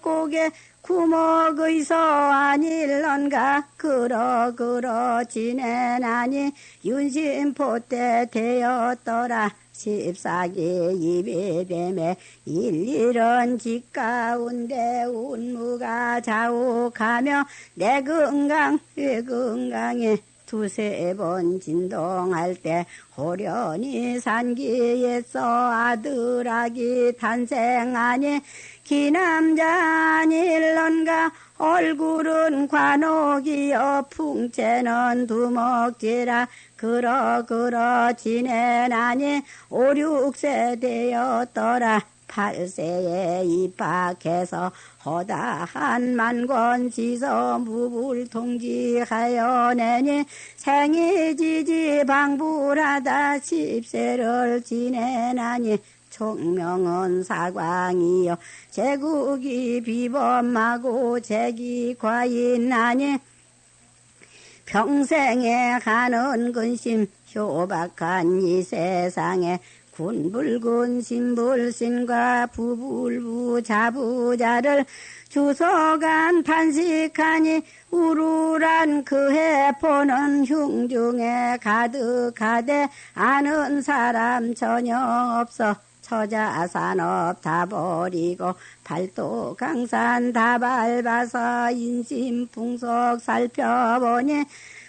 고개 구목의서 아닐런가 그러 지내나니 윤심포 때 되었더라 14기 이비뱀에 일일은 집 가운데 운무가 자욱하며 내 건강 왜 건강에 두세 번 진동할 때 호련히 산기에서 아들아기 탄생하니 기남자 아닐런가 얼굴은 관옥이여 풍채는 두목지라 그러 지내나니 5, 6세 되었더라 8세에 입학해서 허다한 만권지서 무불통지하여 내니 생이지지 방불하다 10세를 지내나니 총명은 사광이요 제국이 비범하고 제기 과인하니 평생에 가는 근심 효박한 이 세상에 군불군 신불신과 부불부 자부자를 주소간 탄식하니 우울한 그 해포는 흉중에 가득하되 아는 사람 전혀 없어 처자산업 다 버리고 팔도 강산 다 밟아서 인심풍속 살펴보니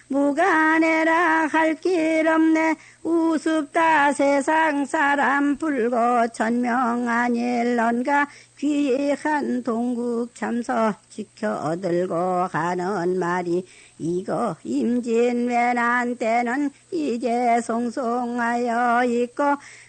무간해라 할 길 없네 우습다 세상 사람 불고 천명 아닐런가 귀한 동국 참서 지켜들고 가는 말이 이거 임진왜란 때는 이제 송송하여 있고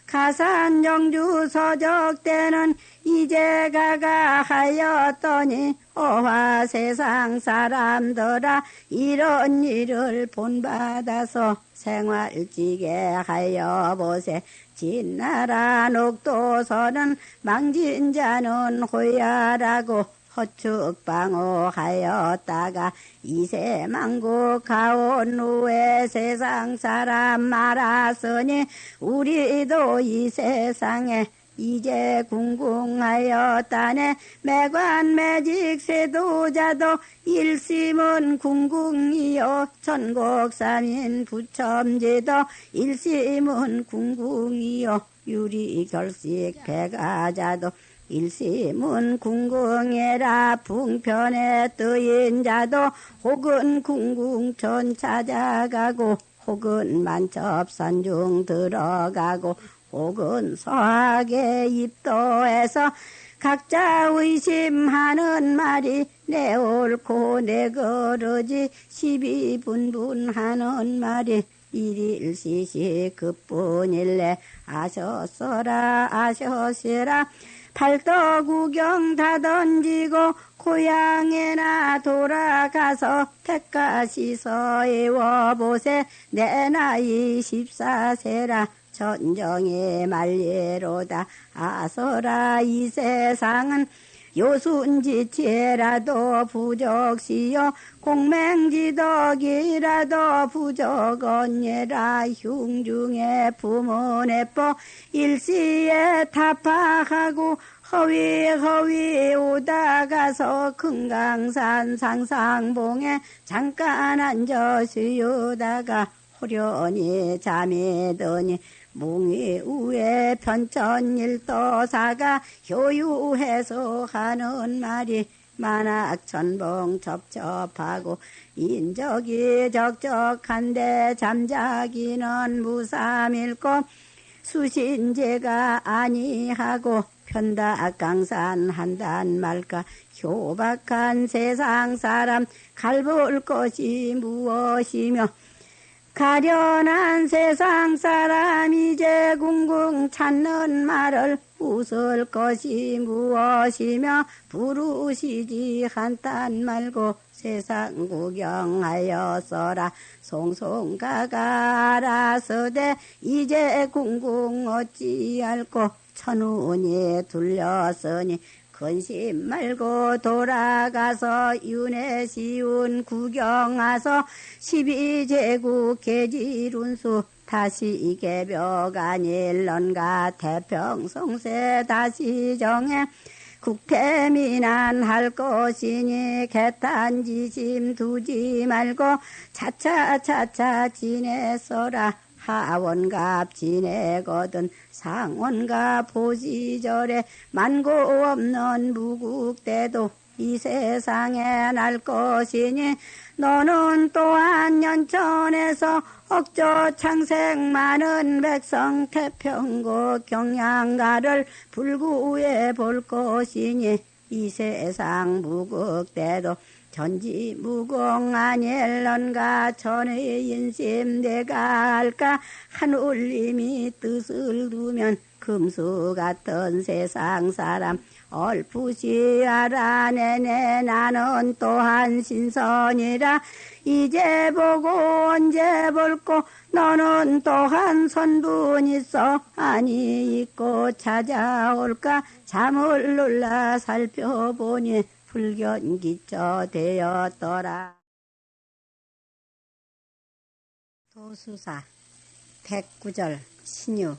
가산정주 서적 때는 이제 가가하였더니 어화 세상 사람들아 이런 일을 본받아서 생활지게 하여 보세. 진나라 녹도서는 망진 자는 호야라고 허축방어하였다가 이세망국 가온 후에 세상 사람 말았으니 우리도 이 세상에 이제 궁궁하였다네. 매관 매직 세도자도 일심은 궁궁이요 천국삼인 부첨제도 일심은 궁궁이요 유리결식 백아자도 일심은 궁궁해라. 풍편에 뜨인 자도 혹은 궁궁천 찾아가고 혹은 만첩산중 들어가고 혹은 서학에 입도해서 각자 의심하는 말이 내 옳고 내 그러지 시비분분하는 말이 일일시시 그뿐일래. 아셨어라 아셨으라. 팔도구경 다 던지고 고향에나 돌아가서 택가시서 애워보세. 내 나이 14세라 전정의 말예로다. 아서라 이 세상은 요순지체라도 부족시요 공맹지덕이라도 부족언예라. 흉중에 부모내뽀 일시에 타파하고 허위 오다가서 금강산 상상봉에 잠깐 앉아 쉬우다가 호련히 잠이 드니 뭉이 우에 편천일도사가 효유해서 하는 말이 만학천봉 접접하고 인적이 적적한데 잠자기는 무삼일고 수신제가 아니하고 편다강산 한단 말까. 효박한 세상 사람 갈볼 것이 무엇이며 가련한 세상 사람 이제 궁궁 찾는 말을 웃을 것이 무엇이며 부르시지 한딴 말고 세상 구경하여서라. 송송가가 알아서되 이제 궁궁 어찌할꼬. 천운이 둘렸으니 근심 말고 돌아가서 윤회시운 구경하서 12제국 계지룬수 다시 개벽 아닐런가. 태평성세 다시 정해 국태민안할 것이니 개탄지심 두지 말고 차차차차 지내서라. 하원갑 지내거든 상원갑 보시절에 만고 없는 무국대도 이 세상에 날 것이니 너는 또한 연천에서 억조 창생 많은 백성 태평국 경양가를 불구해 볼 것이니 이 세상 무국대도 전지무공 아닐런가. 전의 인심 내가 할까. 하늘님이 뜻을 두면 금수 같은 세상 사람 얼푸시 알아내네. 나는 또한 신선이라 이제 보고 언제 볼꼬. 너는 또한 선분 있어 아니 있고 찾아올까. 잠을 눌러 살펴보니 불견기처 되었더라. 도수사 백구절 신유.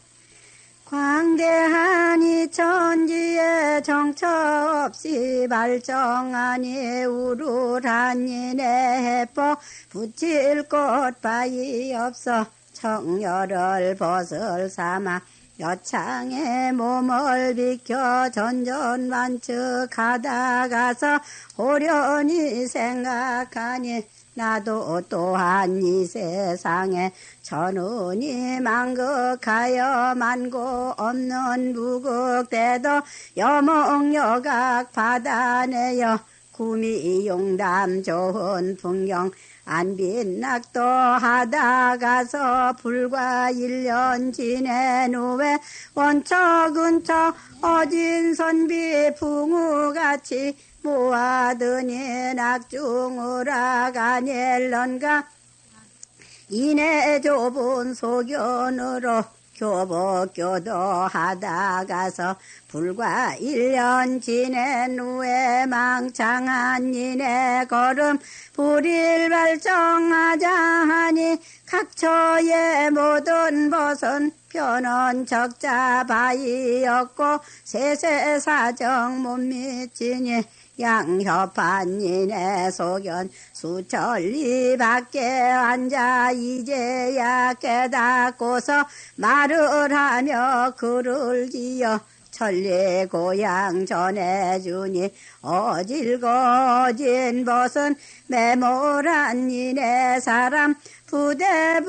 광대하니 천지에 정처 없이 발정하니 우룰하니 내 해포 붙일 곳 바위 없어 청열을 벗을 삼아 여창에 몸을 비켜 전전반측 가다가서 호련히 생각하니 나도 또한 이 세상에 천운이 만극하여 만고 없는 무극대도 여몽여각 받아내어 구미 용담 좋은 풍경 안빈낙도 하다 가서 불과 1년 지낸 후에 원처 근처 어진 선비 붕우같이 모아드니 낙중우라가닐런가 이내 좁은 소견으로 교복교도 하다 가서 불과 1년 지낸 후에 망창한 이내 걸음 불일 발정하자 하니 각처의 모든 벗은 편언 적자 바이였고 세세사정 못 미치니 양협한 이내 소견 수천리 밖에 앉아 이제야 깨닫고서 말을 하며 글을 지어 천리 고향 전해주니 어질거진 벗은 메모란 이내 사람 부대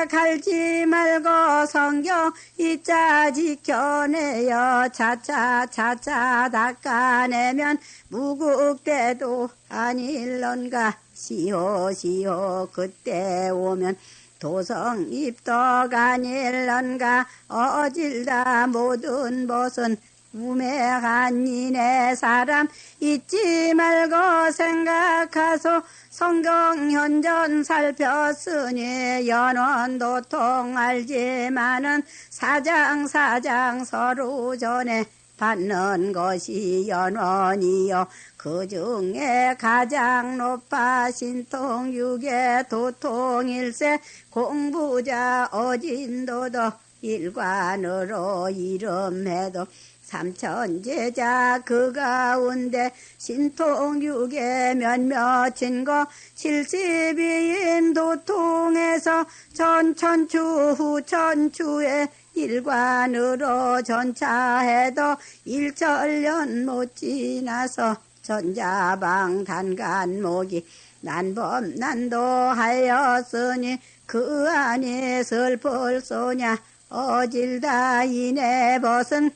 갈지 말고 성경 이자 지켜내어 차차 닦아내면 무국대도 아닐런가 시호 그때 오면 도성 입덕 아닐런가 어질다 모든 벗은 우매한 이네 사람 잊지 말고 생각하소 성경 현전 살폈으니 연원도통 알지만은 사장 서로 전에 받는 것이 연원이요 그 중에 가장 높아 신통육의 도통일세 공부자 어진도도 일관으로 이름해도 삼천제자 그 가운데 신통육의 몇몇인 거 70위인 도통에서 전천추 후천추에 일관으로 전차해도 1천년 못 지나서 전자방 단간목이 난범난도하였으니 그 안에 슬플 소냐 어질다 이내 벗은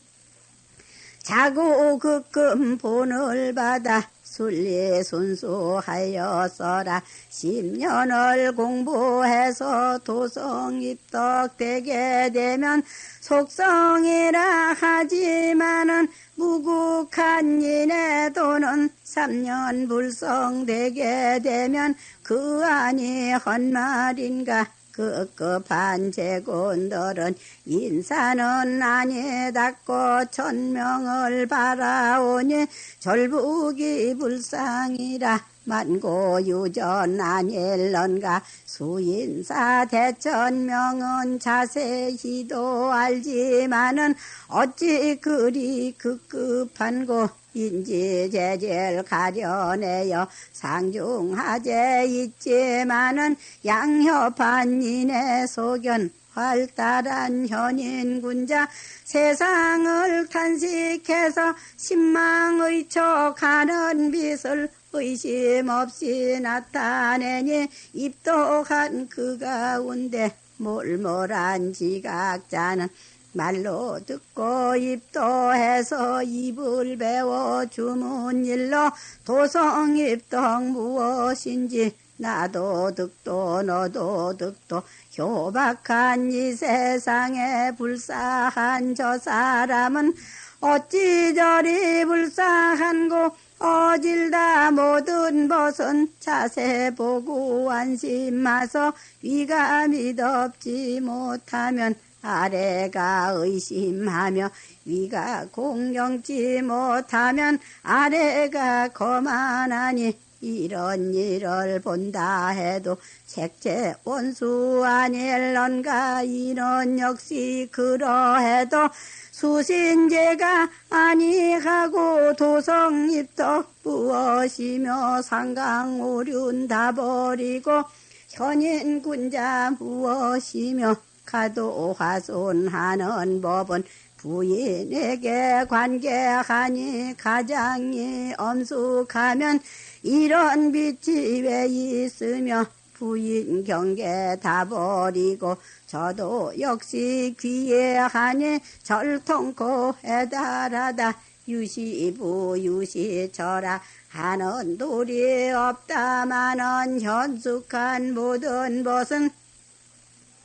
자고 극금 본을 받아 순리순수하였어라 10년을 공부해서 도성 입덕되게 되면 속성이라 하지만은 무국한 인의 도는 3년 불성되게 되면 그 안이 헛말인가 급급한 제군들은 인사는 아니닫고 천명을 바라오니 절북이 불상이라 만고유전 아닐런가 수인사 대천명은 자세히도 알지만은 어찌 그리 급급한고 인지제재를 가려내어 상중하제 있지만은 양협한 인의 소견 활달한 현인군자 세상을 탄식해서 신망의척하는 빛을 의심 없이 나타내니 입독한 그 가운데 몰몰한 지각자는 말로 듣고 입도해서 입을 배워 주문 일로 도성 입덕 무엇인지 나도 득도 너도 득도 효박한 이 세상에 불사한 저 사람은 어찌 저리 불사한고 어질다 모든 벗은 자세 보고 안심하서 위가 믿업지 못하면 아래가 의심하며 위가 공경치 못하면 아래가 거만하니 이런 일을 본다 해도 책제 원수 아닐런가 이런 역시 그러해도 수신제가 아니하고 도성입덕 무엇이며 상강오륜 다 버리고 현인군자 무엇이며 가도 화손하는 법은 부인에게 관계하니 가장이 엄숙하면 이런 빛이 왜 있으며 부인 경계 다 버리고 저도 역시 귀해하니 절통코 해달하다 유시부 유시처라 하는 도리 없다마는 현숙한 모든 것은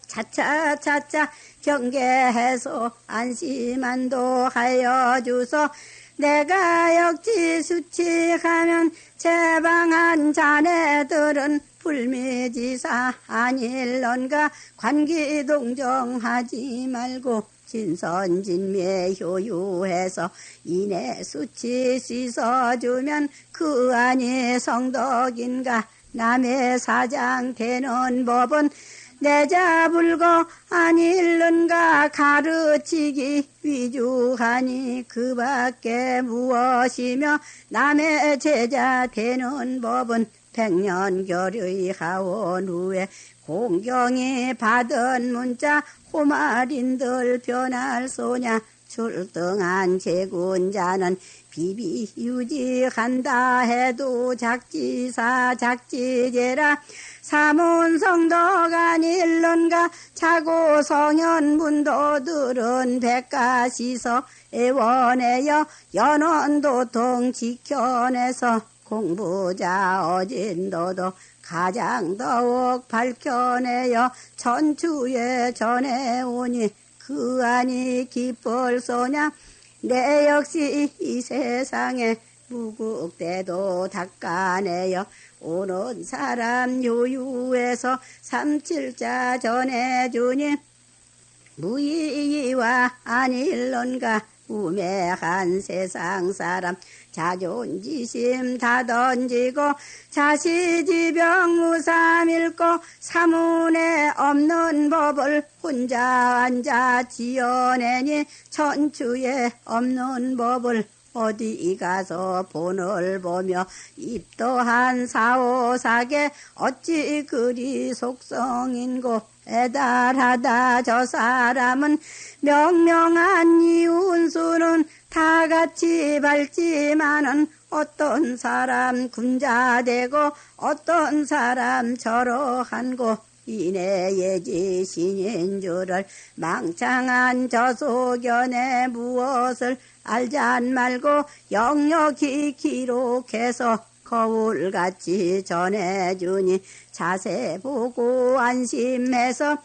차차차차 경계해서 안심한도 하여 주소. 내가 역시 수치하면 제방한 자네들은 불미지사 아닐런가. 관기동정하지 말고 진선진매 효유해서 이내 수치 씻어주면 그 안이 성덕인가. 남의 사장 되는 법은 내잡을고 아닐는가. 가르치기 위주하니 그 밖에 무엇이며 남의 제자 되는 법은 백년결의하온 후에 공경이 받은 문자 호말인들 변할 소냐. 출등한 제군자는 비비유지한다 해도 작지사 작지제라. 사문성덕 아닐런가. 자고 성현문도들은 백가시서 애원하여 연원도통 지켜내서 공부자 어진도도 가장 더욱 밝혀내어 천추에 전해오니 그 안이 기쁠 소냐. 내 역시 이 세상에 무국대도 닦아내어 오는 사람 요유에서 삼칠자 전해주니 무의와 아닐런가. 우매한 세상 사람 자존지심 다 던지고 자시지병 무삼 읽고 사문에 없는 법을 혼자 앉아 지어내니 천추에 없는 법을 어디 가서 본을 보며 입도한 사오사계 어찌 그리 속성인고. 애달하다 저 사람은 명명한 이운수는 다 같이 밝지만은 어떤 사람 군자되고 어떤 사람 저러한고. 이내 예지신인 줄을 망창한 저 소견에 무엇을 알잔 말고 역력히 기록해서 거울같이 전해주니 자세 보고 안심해서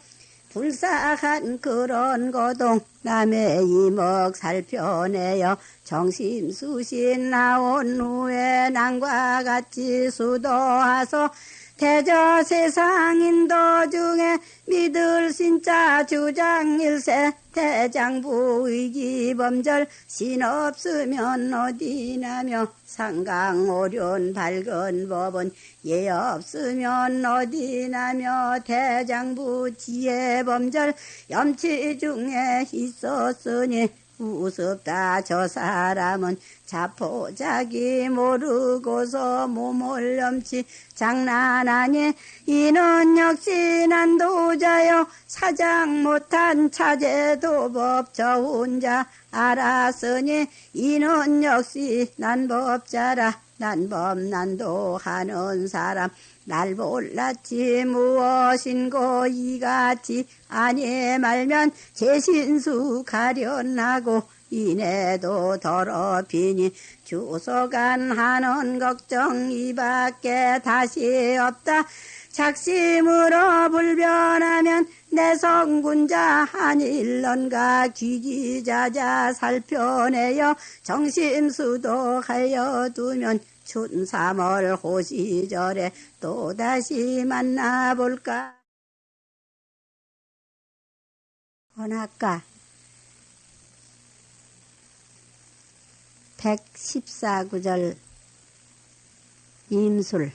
불사한 그런 거동 남의 이목 살펴내어 정심수신 나온 후에 남과 같이 수도하소. 대저 세상인도 중에 믿을 신자 주장일세 대장부 의기범절 신 없으면 어디나며. 상강오륜 밝은 법은 예 없으면 어디나며. 대장부 지혜범절 염치 중에 있었으니 우습다 저 사람은 자포자기 모르고서 몸을 염치 장난하니. 이는 역시 난도자여 사장 못한 차제도법 저 혼자 알았으니 이는 역시 난법자라. 난법 난도하는 사람 날 몰랐지 무엇인고. 이같이 아니 말면 제신수 가련하고 이내도 더럽히니 주소간 하는 걱정 이밖에 다시 없다. 작심으로 불변하면 내 성군자 아닐런가. 귀기자자 살펴내어 정심수도하여 두면 춘삼월 호시절에 또다시 만나볼까. 원학가 114구절 임술.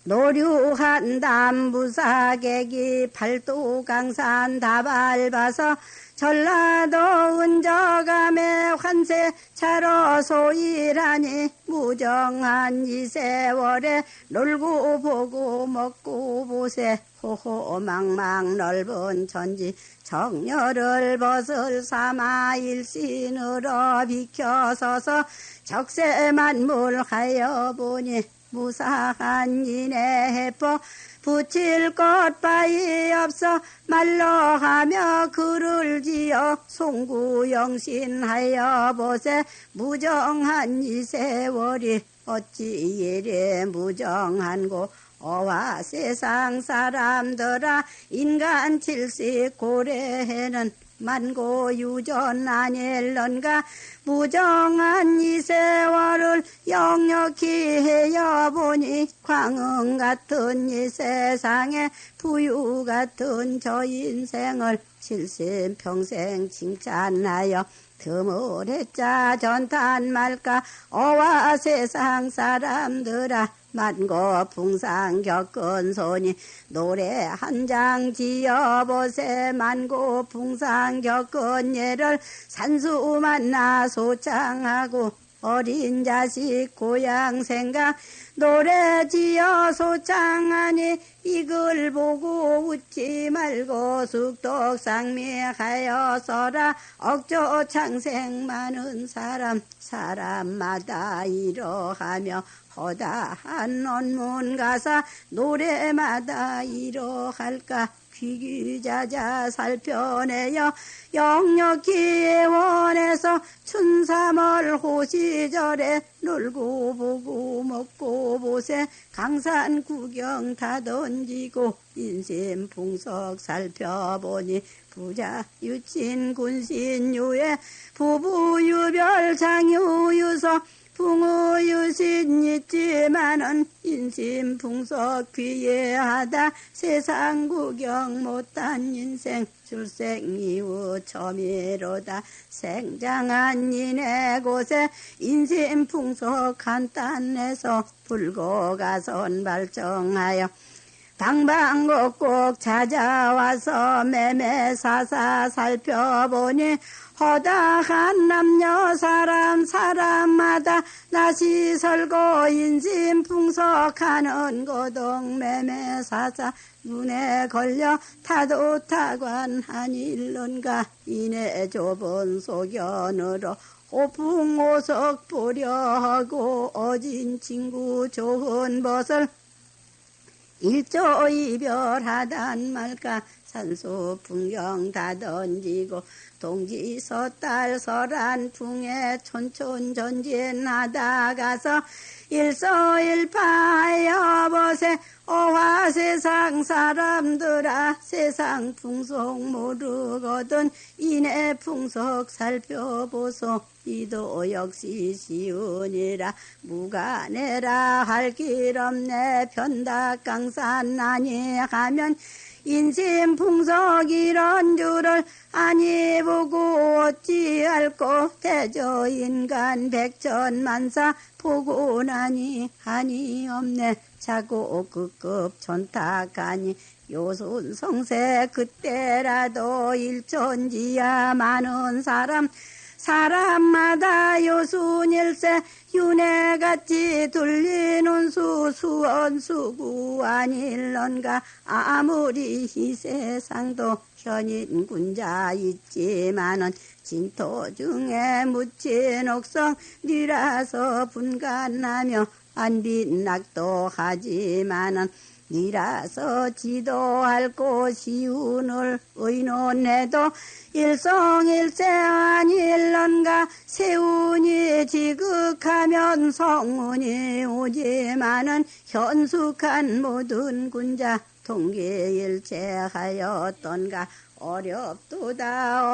노류한 담부사객이 팔도강산 다 밟아서 전라도 은저감의 환세 차로 소일하니 무정한 이 세월에 놀고 보고 먹고 보세 호호망망 넓은 천지 정열을 벗을 삼아 일신으로 비켜서서 적세만물하여 보니 무사한 이내 해포 붙일 꽃바위 없어 말로 하며 글을 지어 송구영신하여 보세 무정한 이 세월이 어찌 이래 무정한고 어와 세상 사람들아 인간 칠십 고래에는 만고유전 아닐런가 무정한 이 세월을 역력히 헤어보니 광흥 같은 이 세상에 부유 같은 저 인생을 칠십평생 칭찬하여 드물했자 전탄 말까 어와 세상 사람들아 만고 풍상 겪은 손이 노래 한 장 지어보세 만고 풍상 겪은 예를 산수 만나 소창하고 어린 자식 고향 생각 노래 지어 소창하니 이글 보고 웃지 말고 숙독상미하여서라 억조 창생 많은 사람마다 이러하며 허다한 논문 가사 노래마다 이러할까 귀귀자자 살펴내어 역력히 애원해서 춘삼월 호시절에 놀고 보고 먹고 보세 강산 구경 다 던지고 인심풍속 살펴보니 부자 유친 군신 유예 부부 유별 장유 유서 풍우 유신 있지만은 인심풍속 귀해하다 세상 구경 못한 인생 출생 이후 처미로다 생장한 이네 곳에 인심풍속 간단해서 불고 가선 발정하여 방방곡곡 찾아와서 매매사사 살펴보니 허다한 남녀 사람마다 낯이 설고 인심풍속하는 고동 매매사사 눈에 걸려 타도타관한 일론가 이내 좁은 소견으로 호풍호석 보려 하고 어진 친구 좋은 벗을 일조 이별하단 말까 산소 풍경 다 던지고 동지 서딸 설한 풍에 촌촌 전진하다 가서 일서일파하여 보세 어화 세상 사람들아 세상 풍속 모르거든 이내 풍속 살펴보소 이도 역시 시운이라 무가내라 할 길 없네 편닭강산 아니하면 인심풍속 이런 줄을 아니 보고 어찌 알고 대저 인간 백천만사 보고 나니 하니 없네 자고 급급 전탁하니 요순 성세 그때라도 일천지야 많은 사람마다 요순일세 윤회같이 둘리는 수원수구 아닐런가 아무리 이 세상도 현인군자 있지만은 진토 중에 묻힌 옥성 니라서 분간하며 안 빛낙도 하지만은 니라서 지도할 곳이 운을 의논해도 일성일세 아닐런가 세운이 지극하면 성운이 오지만은 현숙한 모든 군자 통계일체하였던가 어렵도다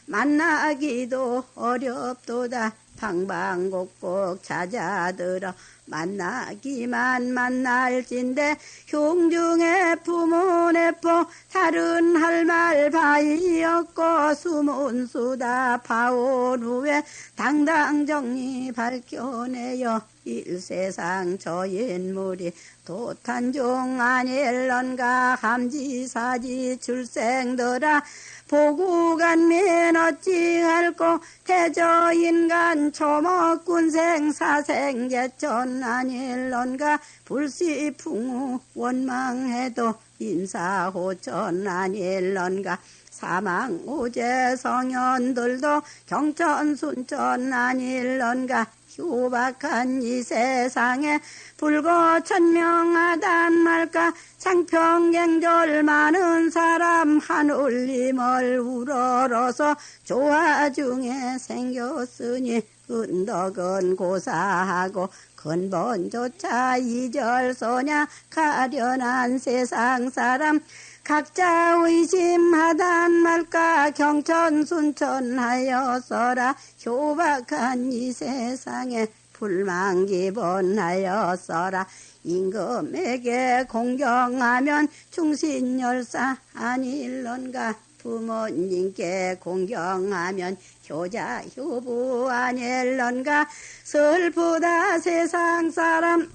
만나기도 어렵도다 방방곡곡 찾아들어 만나기만 만날진데 흉중에 부모네포 다른 할 말 바이었고 숨은 수다 파온 후에 당당 정리 밝혀내어 일세상 저 인물이 도탄중 아닐런가 함지사지 출생더라 보구간면 어찌할꼬 대저인간 초목군생 사생제천 아닐런가 불시풍우 원망해도 인사호천 아닐런가 사망우제 성현들도 경천순천 아닐런가 휴박한 이 세상에 불거천명하단 말까 창평갱절 많은 사람 한울림을 우러러서 조화 중에 생겼으니 은덕은 고사하고 근본조차 이절소냐 가련한 세상 사람 각자 의심하단 말까 경천순천하여서라 효박한 이 세상에 불만기본하여서라 임금에게 공경하면 충신열사 아닐런가 부모님께 공경하면 효자 효부 아닐런가 슬프다 세상 사람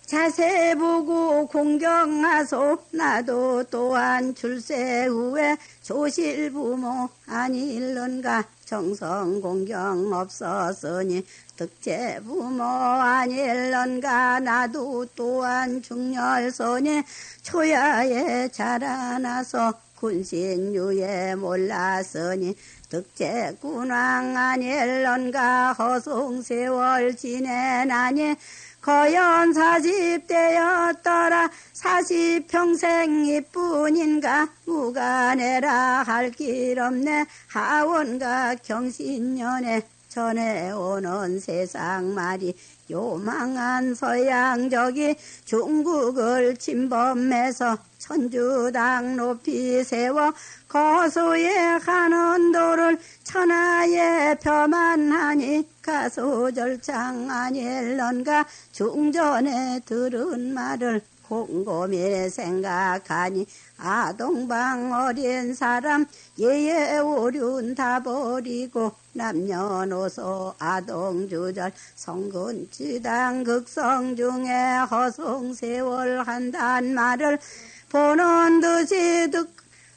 자세 보고 공경하소 나도 또한 출세 후에 조실 부모 아닐런가 정성 공경 없었으니 득제 부모 아닐런가 나도 또한 중열소니 초야에 자라나서 군신유에 몰랐으니 득제 군왕 아닐런가 허송세월 지내나니 거연 40대였더라 40평생 이뿐인가 무간해라 할 길 없네 하원과 경신년에 전해오는 세상 말이 요망한 서양적이 중국을 침범해서 천주당 높이 세워 거소에 가는 도를 천하에 펴만하니 가소절창 아닐런가 중전에 들은 말을 곰곰이 생각하니 아동방 어린 사람 예예 오륜 다 버리고 남녀노소 아동주절 성근지당 극성 중에 허송세월 한단 말을 보는 듯이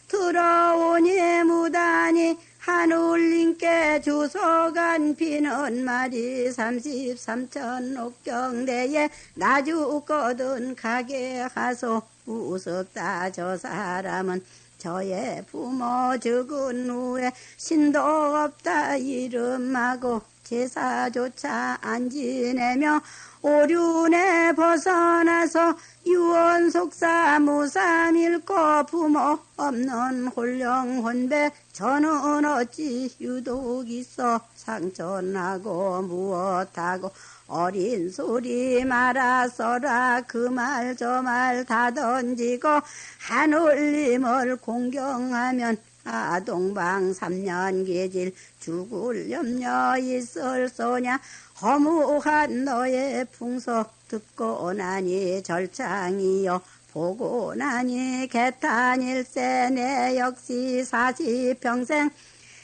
들어오니 무단히 한울님께 주소간 비는 말이 33천 옥경대에 나주거든 가게 하소 우습다 저 사람은 저의 부모 죽은 후에 신도 없다 이름하고 제사조차 안 지내며 오륜에 벗어나서 유언속사 무삼 읽고 부모 없는 홀령 혼배 저는 어찌 유독 있어 상천하고 무엇하고 어린 소리 말아서라 그 말 저 말 다 던지고 한울림을 공경하면 아동방 3년 계질 죽을 염려 있을 소냐 허무한 너의 풍소 듣고 나니 절창이요 보고 나니 개탄일세 내 역시 40평생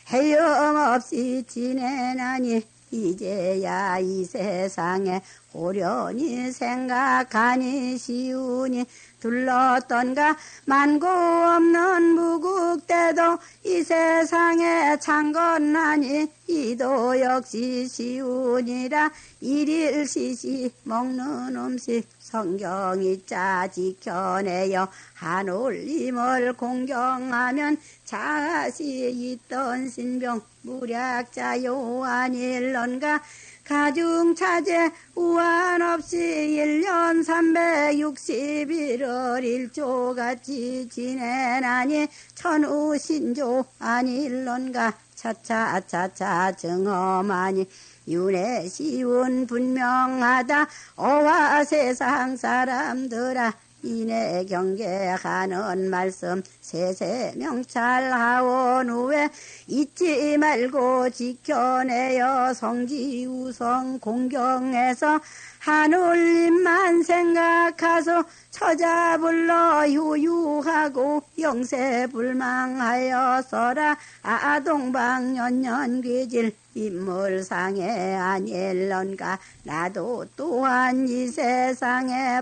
해영없이 지내나니 이제야 이 세상에 호련히 생각하니 쉬우니 둘렀던가 만고 없는 무국대도 이 세상에 창건하니 이도 역시 쉬우니라 일일시시 먹는 음식 성경이 짜 지켜내어 한울림을 공경하면 자시 있던 신병 무략자요 아닐런가 가중차제 우한 없이 1년 361월 1조같이 지내나니 천우신조 아닐런가 차차차차 증엄하니 윤회 시운 분명하다 어와 세상 사람들아 이내 경계하는 말씀 세세 명찰하온 후에 잊지 말고 지켜내어 성지우성 공경해서 하늘님만 생각하소 처자불러 효유하고 영세불망하여서라 아동방년년괴질 인물상에 아닐런가 나도 또한 이 세상에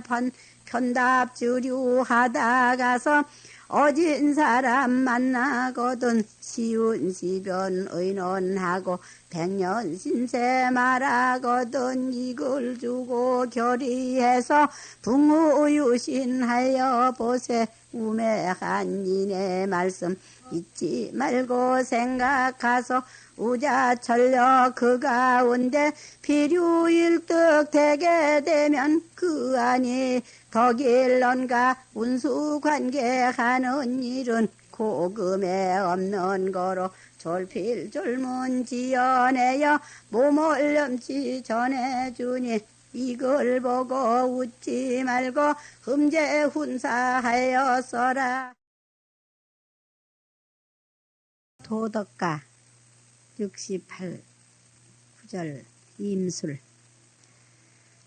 편답주류하다 가서 어진 사람 만나거든 시운 시변 의논하고 백년 신세 말하거든 이걸 주고 결의해서 붕우유신하여 보세 우매한 이네 말씀 잊지 말고 생각하소 우자철려 그 가운데 필요일득 되게 되면 그 안이 덕일런가 운수관계하는 일은 고금에 없는 거로 졸필졸문 지어내어 몸을 염치 전해주니 이걸 보고 웃지 말고 흠제훈사하여서라. 도덕가 68 구절 임술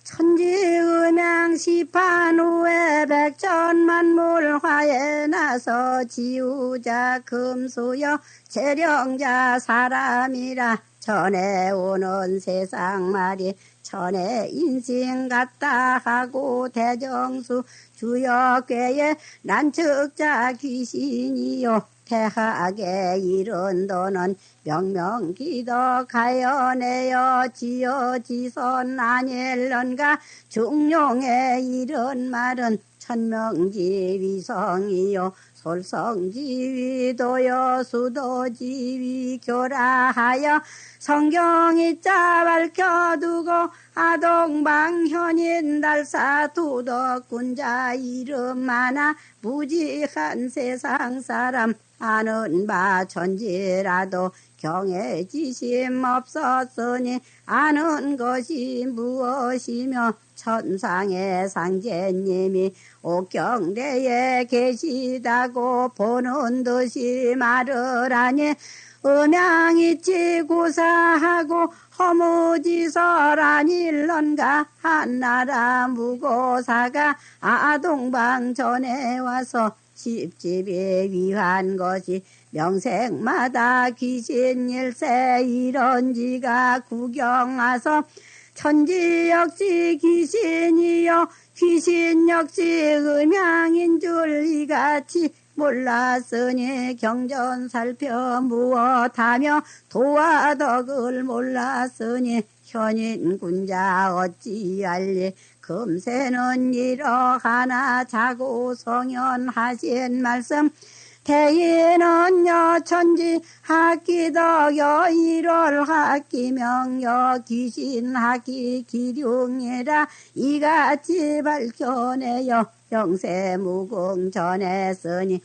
천지음양 시판 후에 백천만물 화에 나서 지우자 금수여 재령자 사람이라 전에 오는 세상 말이 전에 인생 같다 하고 대정수 주역괴에 난측자 귀신이요 태하게 이른 도는 명명기덕하여 내어 지어지선 아닐런가 중용에 이른 말은 천명지위성이요 솔성지위도요 수도지위 교라하여 성경이 짜 밝혀두고 아동방현인 달사 도덕군자 이름 많아 무지한 세상 사람 아는 바 천지라도 경외지심 없었으니 아는 것이 무엇이며 천상의 상제님이 옥경대에 계시다고 보는 듯이 말을 하니 음양이치 구사하고 허무지설 아닐런가 한나라 무고사가 아동방 전에 와서 십집에 위한 것이 명색마다 귀신 일세 이런지가 구경하서 천지 역시 귀신이요 귀신 역시 음양인 줄 이같이 몰랐으니 경전 살펴 무엇하며 도화덕을 몰랐으니 현인군자 어찌할리 금세는 이러하나 자고 성현하신 말씀 대인은 여천지 학기덕여 일월 학기명여 귀신학기 기룡이라 이같이 밝혀내어 영세무궁 전했으니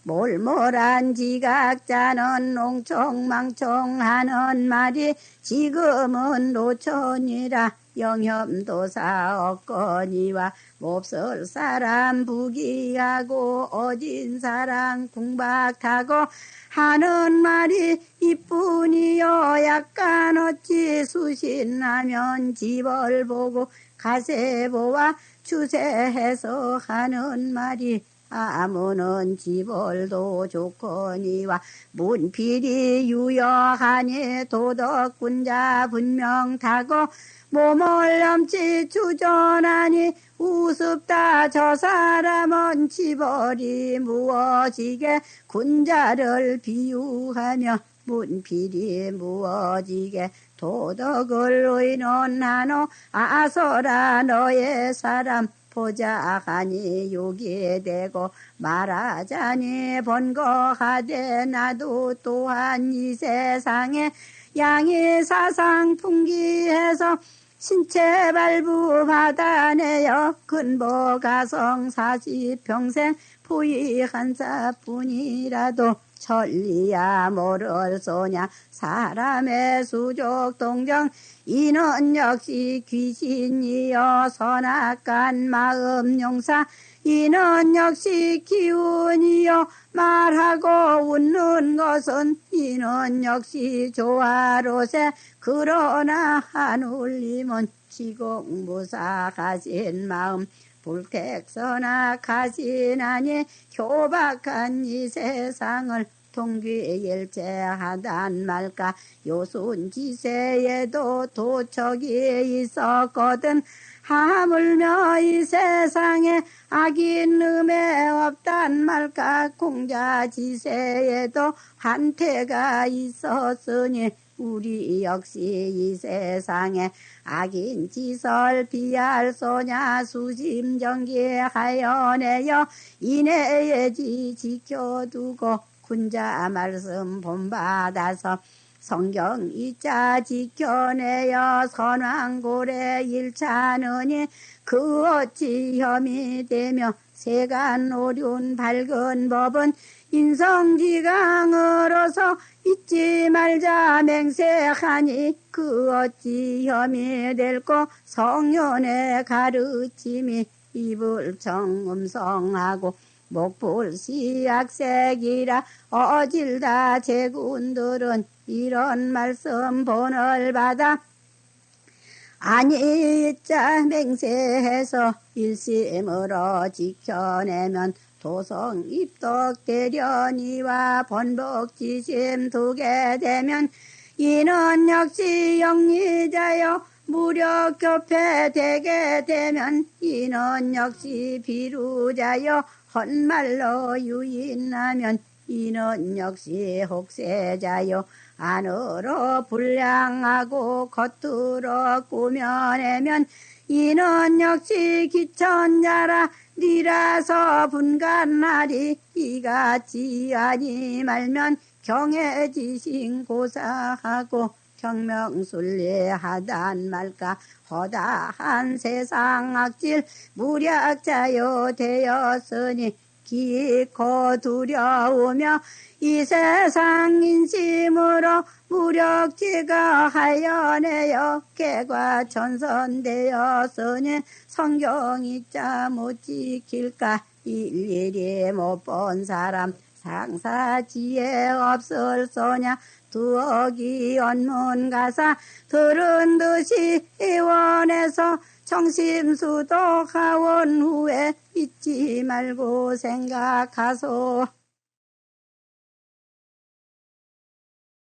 몰몰한 지각자는 농청망청하는 말이 지금은 노천이라 영혐도사 없거니와 몹쓸 사람 부귀하고 어진 사람 궁박하고 하는 말이 이뿐이요 약간 어찌 수신하면 집을 보고 가세보와 추세해서 하는 말이 아무는 지벌도 좋거니와 문필이 유여하니 도덕군자 분명타고 몸을 넘치 주전하니 우습다 저 사람은 지벌이 무엇이게 군자를 비유하며 문필이 무엇이게 도덕을 의논하노 아서라 너의 사람 보자하니 욕이 되고 말하자니 번거하되 나도 또한 이 세상에 양이 사상 풍기해서 신체 발부 받아내어 근보 가성 40평생 포위한 사뿐이라도 천리야 모를 소냐 사람의 수족 동정 이는 역시 귀신이여 선악한 마음 용사 이는 역시 기운이여 말하고 웃는 것은 이는 역시 조화로세 그러나 한 울림은 지공무사하신 마음 불택선악하시나니 효박한 이 세상을 통귀일체하단 말까 요순지세에도 도척이 있었거든 하물며 이 세상에 악인음에 없단 말까 공자지세에도 한태가 있었으니 우리 역시 이 세상에 악인 지설 비할 소냐 수심정기하여 내여 인해예지 지켜두고 군자 말씀 본받아서 성경 이자 지켜내어 선왕고래 일차느니 그 어찌 혐의 되며 세간 오륜 밝은 법은 인성지강으로서 잊지 말자 맹세하니 그 어찌 혐의 될꼬 성현의 가르침이 이불청음성하고 목불시약색이라 어질다 제군들은 이런 말씀 본을 받아 아니 자 맹세해서 일심으로 지켜내면 도성 입덕 대련이와 번복지심 두게 되면 이는 역시 영리자여 무력교패 되게 되면 이는 역시 비루자여 헛말로 유인하면 이는 역시 혹세자요 안으로 불량하고 겉으로 꾸며내면 이는 역시 기천자라 니라서 분간하리 이같이 아니 말면 경해지신 고사하고 경명순례하단 말까 허다한 세상 악질 무력자요 되었으니 기코 두려우며 이 세상 인심으로 무력지가 하여내어 개과 천선되었으니 성경이자 못 지킬까 일일이 못 본 사람 상사지혜 없을 소냐 두억이 언문가사 들은 듯이 원해서 정심수독하원 후에 잊지 말고 생각하소.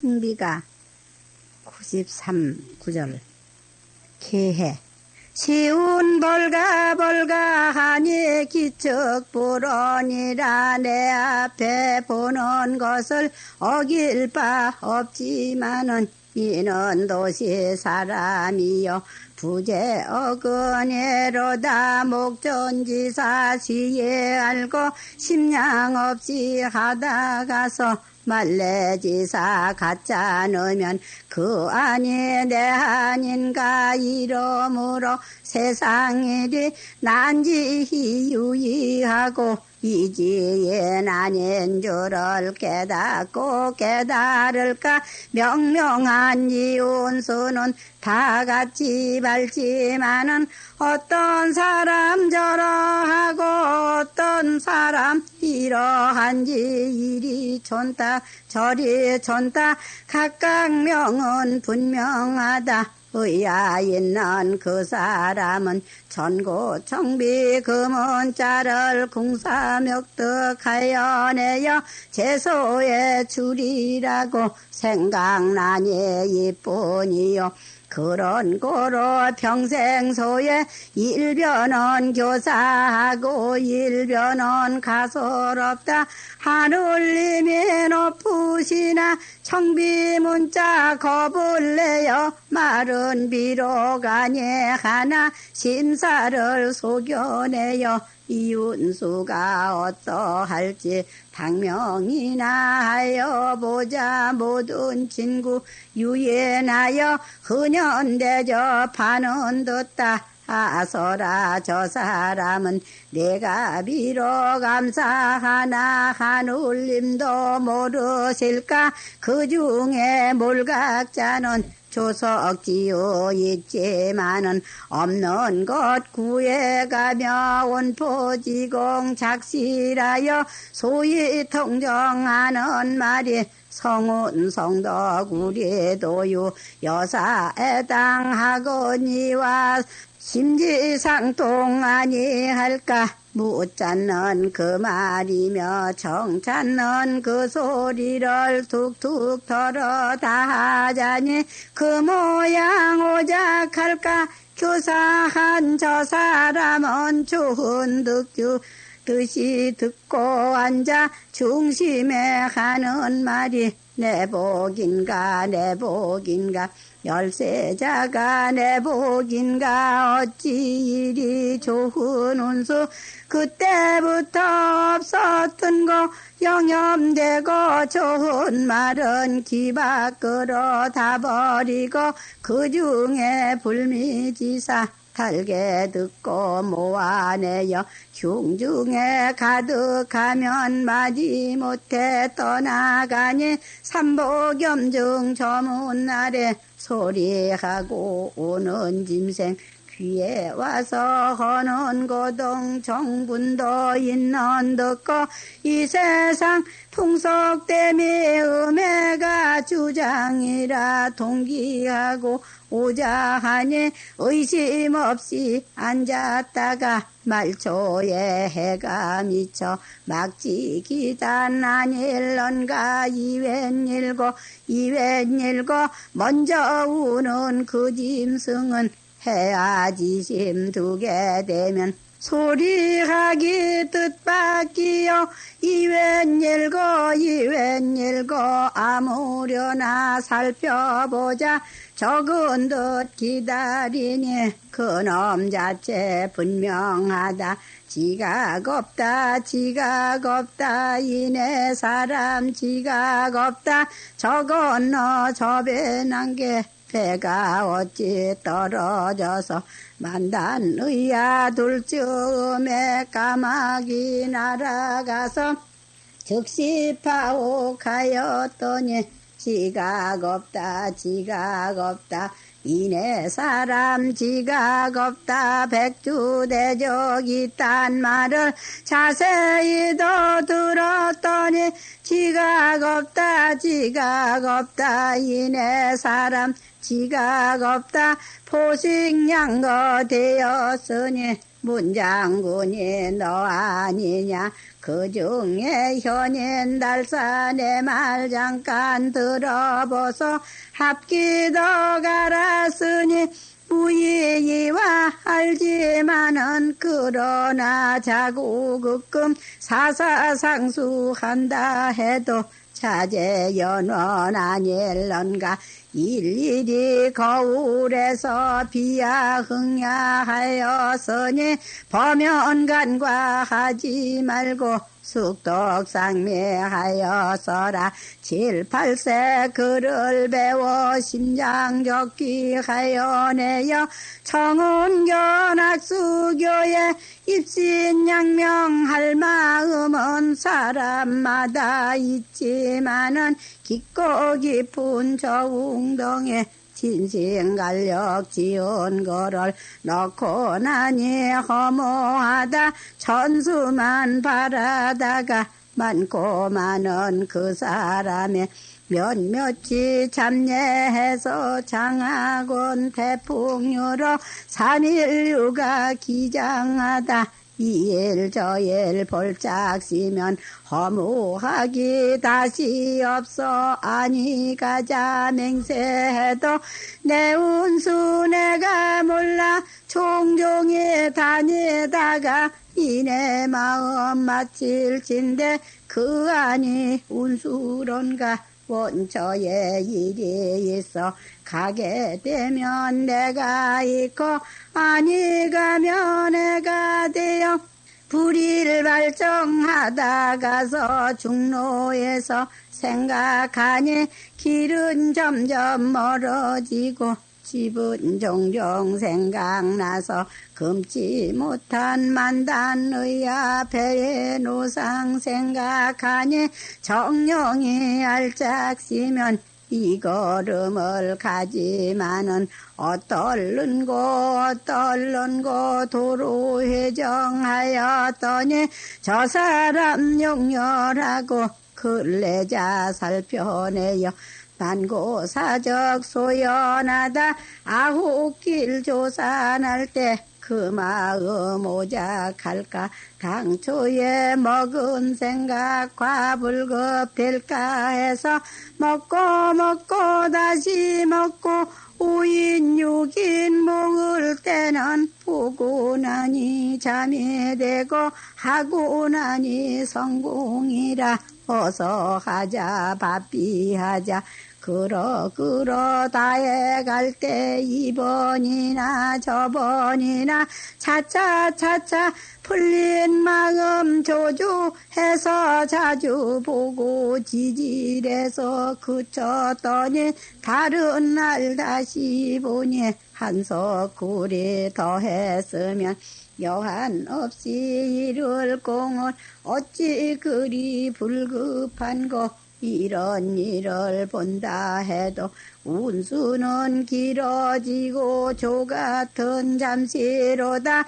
흥비가 93구절 개해 시운 벌가하니 기척불언이라 내 앞에 보는 것을 어길 바 없지만은 이는 도시 사람이여 부재 어근해로다 목전지사 시에 알고 심량 없이 하다가서 말레지사 가짜 넣으면 그 안이 내 아닌가 이러므로 세상일이 난지히 유의하고 이지엔 아닌 줄을 깨닫고 깨달을까 명명한 이운수는 다 같이 밝지만은 어떤 사람 저러하고 어떤 사람 이러한지 이리 촌다 저리 촌다 각각 명은 분명하다 의야 있는 그 사람은 천고 청비 금은자를 궁사명득하여 내어 제소에 줄이라고 생각나니 이뿐이요 그런 고로 평생소에 일변은 교사하고 일변은 가소롭다 하늘님이 높으시나 청비문자 겁을 내어 말은 비록 아니하나 심사를 속여내어 이운수가 어떠할지 당명이나 하여 보자 모든 친구 유예나여 흔연 대접하는 듯다 하소라 저 사람은 내가 비로 감사하나 한울림도 모르실까 그 중에 몰각자는 조석지요 있지만은 없는 것 구해가며 온포지공 작실하여 소위 통정하는 말이 성운 성덕 우리도유 여사에 당하거니와 심지상통 아니할까 묻잖는 그 말이며 정찬는 그 소리를 툭툭 털어 다하자니 그 모양 오작할까 교사한 저 사람은 좋은 득주 뜻이 듣고 앉아 중심에 하는 말이 내 복인가 내 복인가 열세자가 내 복인가 어찌 이리 좋은 운수 그때부터 없었던 거 영염되고 좋은 말은 귀 밖으로 다 버리고 그 중에 불미지사 달게 듣고 모아내어 흉중에 가득하면 마지못해 떠나가니 삼복염증 저문 날에 소리하고 오는 짐생 귀에 와서 허는 고동 정분도 있는 듣고 이 세상 풍속됨이 음해가 주장이라 동기하고 오자하니 의심 없이 앉았다가 말초에 해가 미쳐 막지기단 아닐런가 이웬일고 먼저 우는 그 짐승은 해야지심 두게 되면 소리하기 뜻밖이요 이웬일고 아무려나 살펴보자 적은 듯 기다리니 그놈 자체 분명하다 지각 없다 이내 사람 지각 없다 저 건너 저 배난 게 배가 어찌 떨어져서 만단의야 둘쯤에 까마귀 날아가서 즉시 파옥하였더니 지각 없다 이내 사람 지각 없다 백주대적 있단 말을 자세히 더 들었더니 지각 없다 이내 사람 지각 없다 포식양거 되었으니 문장군이 너 아니냐 그 중에 현인 달사 내 말 잠깐 들어보소 합기도 갈았으니 무의이와 알지만은 그러나 자구극금 사사상수한다 해도 자제 연원 아닐런가 일일이 거울에서 비야흥야하였으니 범연간과 하지 말고 숙덕상매하여서라 7, 8세 글을 배워 심장적기 하여내여 청운견학수교에 입신양명할 마음은 사람마다 있지만은 깊고 깊은 저 웅덩에 진신갈력 지은 거를 넣고 나니 허무하다 천수만 바라다가 많고 많은 그 사람의 몇몇이 참여해서 장하곤 태풍유로 산일류가 기장하다 이일 저일 볼짝시면 허무하기 다시 없어 아니 가자 맹세해도 내 운수 내가 몰라 종종이 다니다가 이내 마음 마칠진데 그 안이 운수론가 원처에 일이 있어 가게 되면 내가 있고 아니 가면 내가 되어 불의를 발정하다 가서 중로에서 생각하니 길은 점점 멀어지고 집은 종종 생각나서 금치 못한 만단의 앞에 노상 생각하니 정령이 알짝시면 이 걸음을 가지만은 어떨른 곳 도로 회정하였더니 저 사람 용렬하고 근래자 살펴내요 반고사적 소연하다 아홉길 조산할 때 그 마음 오작할까 당초에 먹은 생각 과불급될까 해서 먹고 다시 먹고 5인 6인 먹을 때는 보고 나니 잠이 되고 하고 나니 성공이라 어서 하자 바삐하자 그러 다해갈 때 이번이나 저번이나 차차 풀린 마음 조주해서 자주 보고 지질해서 그쳤더니 다른 날 다시 보니 한석구리 더 했으면 여한 없이 이룰 공을 어찌 그리 불급한고 이런 일을 본다 해도 운수는 길어지고 조 같은 잠시로다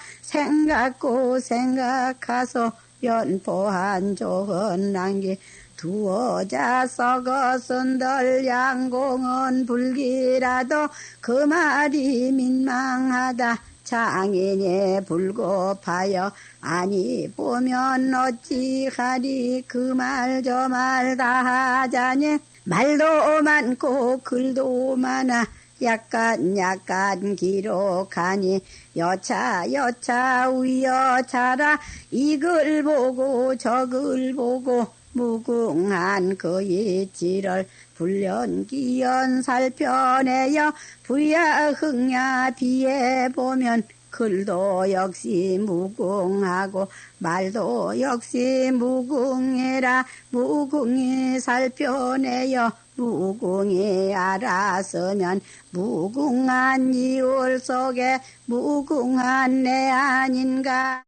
생각하소 연포한 좋은 난기 두어자 썩어쓴들 양공은 불기라도 그 말이 민망하다 장인이 불급하여 아니 보면 어찌하리 그 말 저 말 다 하자니 말도 많고 글도 많아 약간 기록하니 여차 위여차라 이글 보고 저글 보고 무궁한 그 이치를 불연기연 살펴내어 부야 흥야 비에 보면 글도 역시 무궁하고 말도 역시 무궁해라 무궁히 살펴내어 무궁히 알았으면 무궁한 이울 속에 무궁한 내 아닌가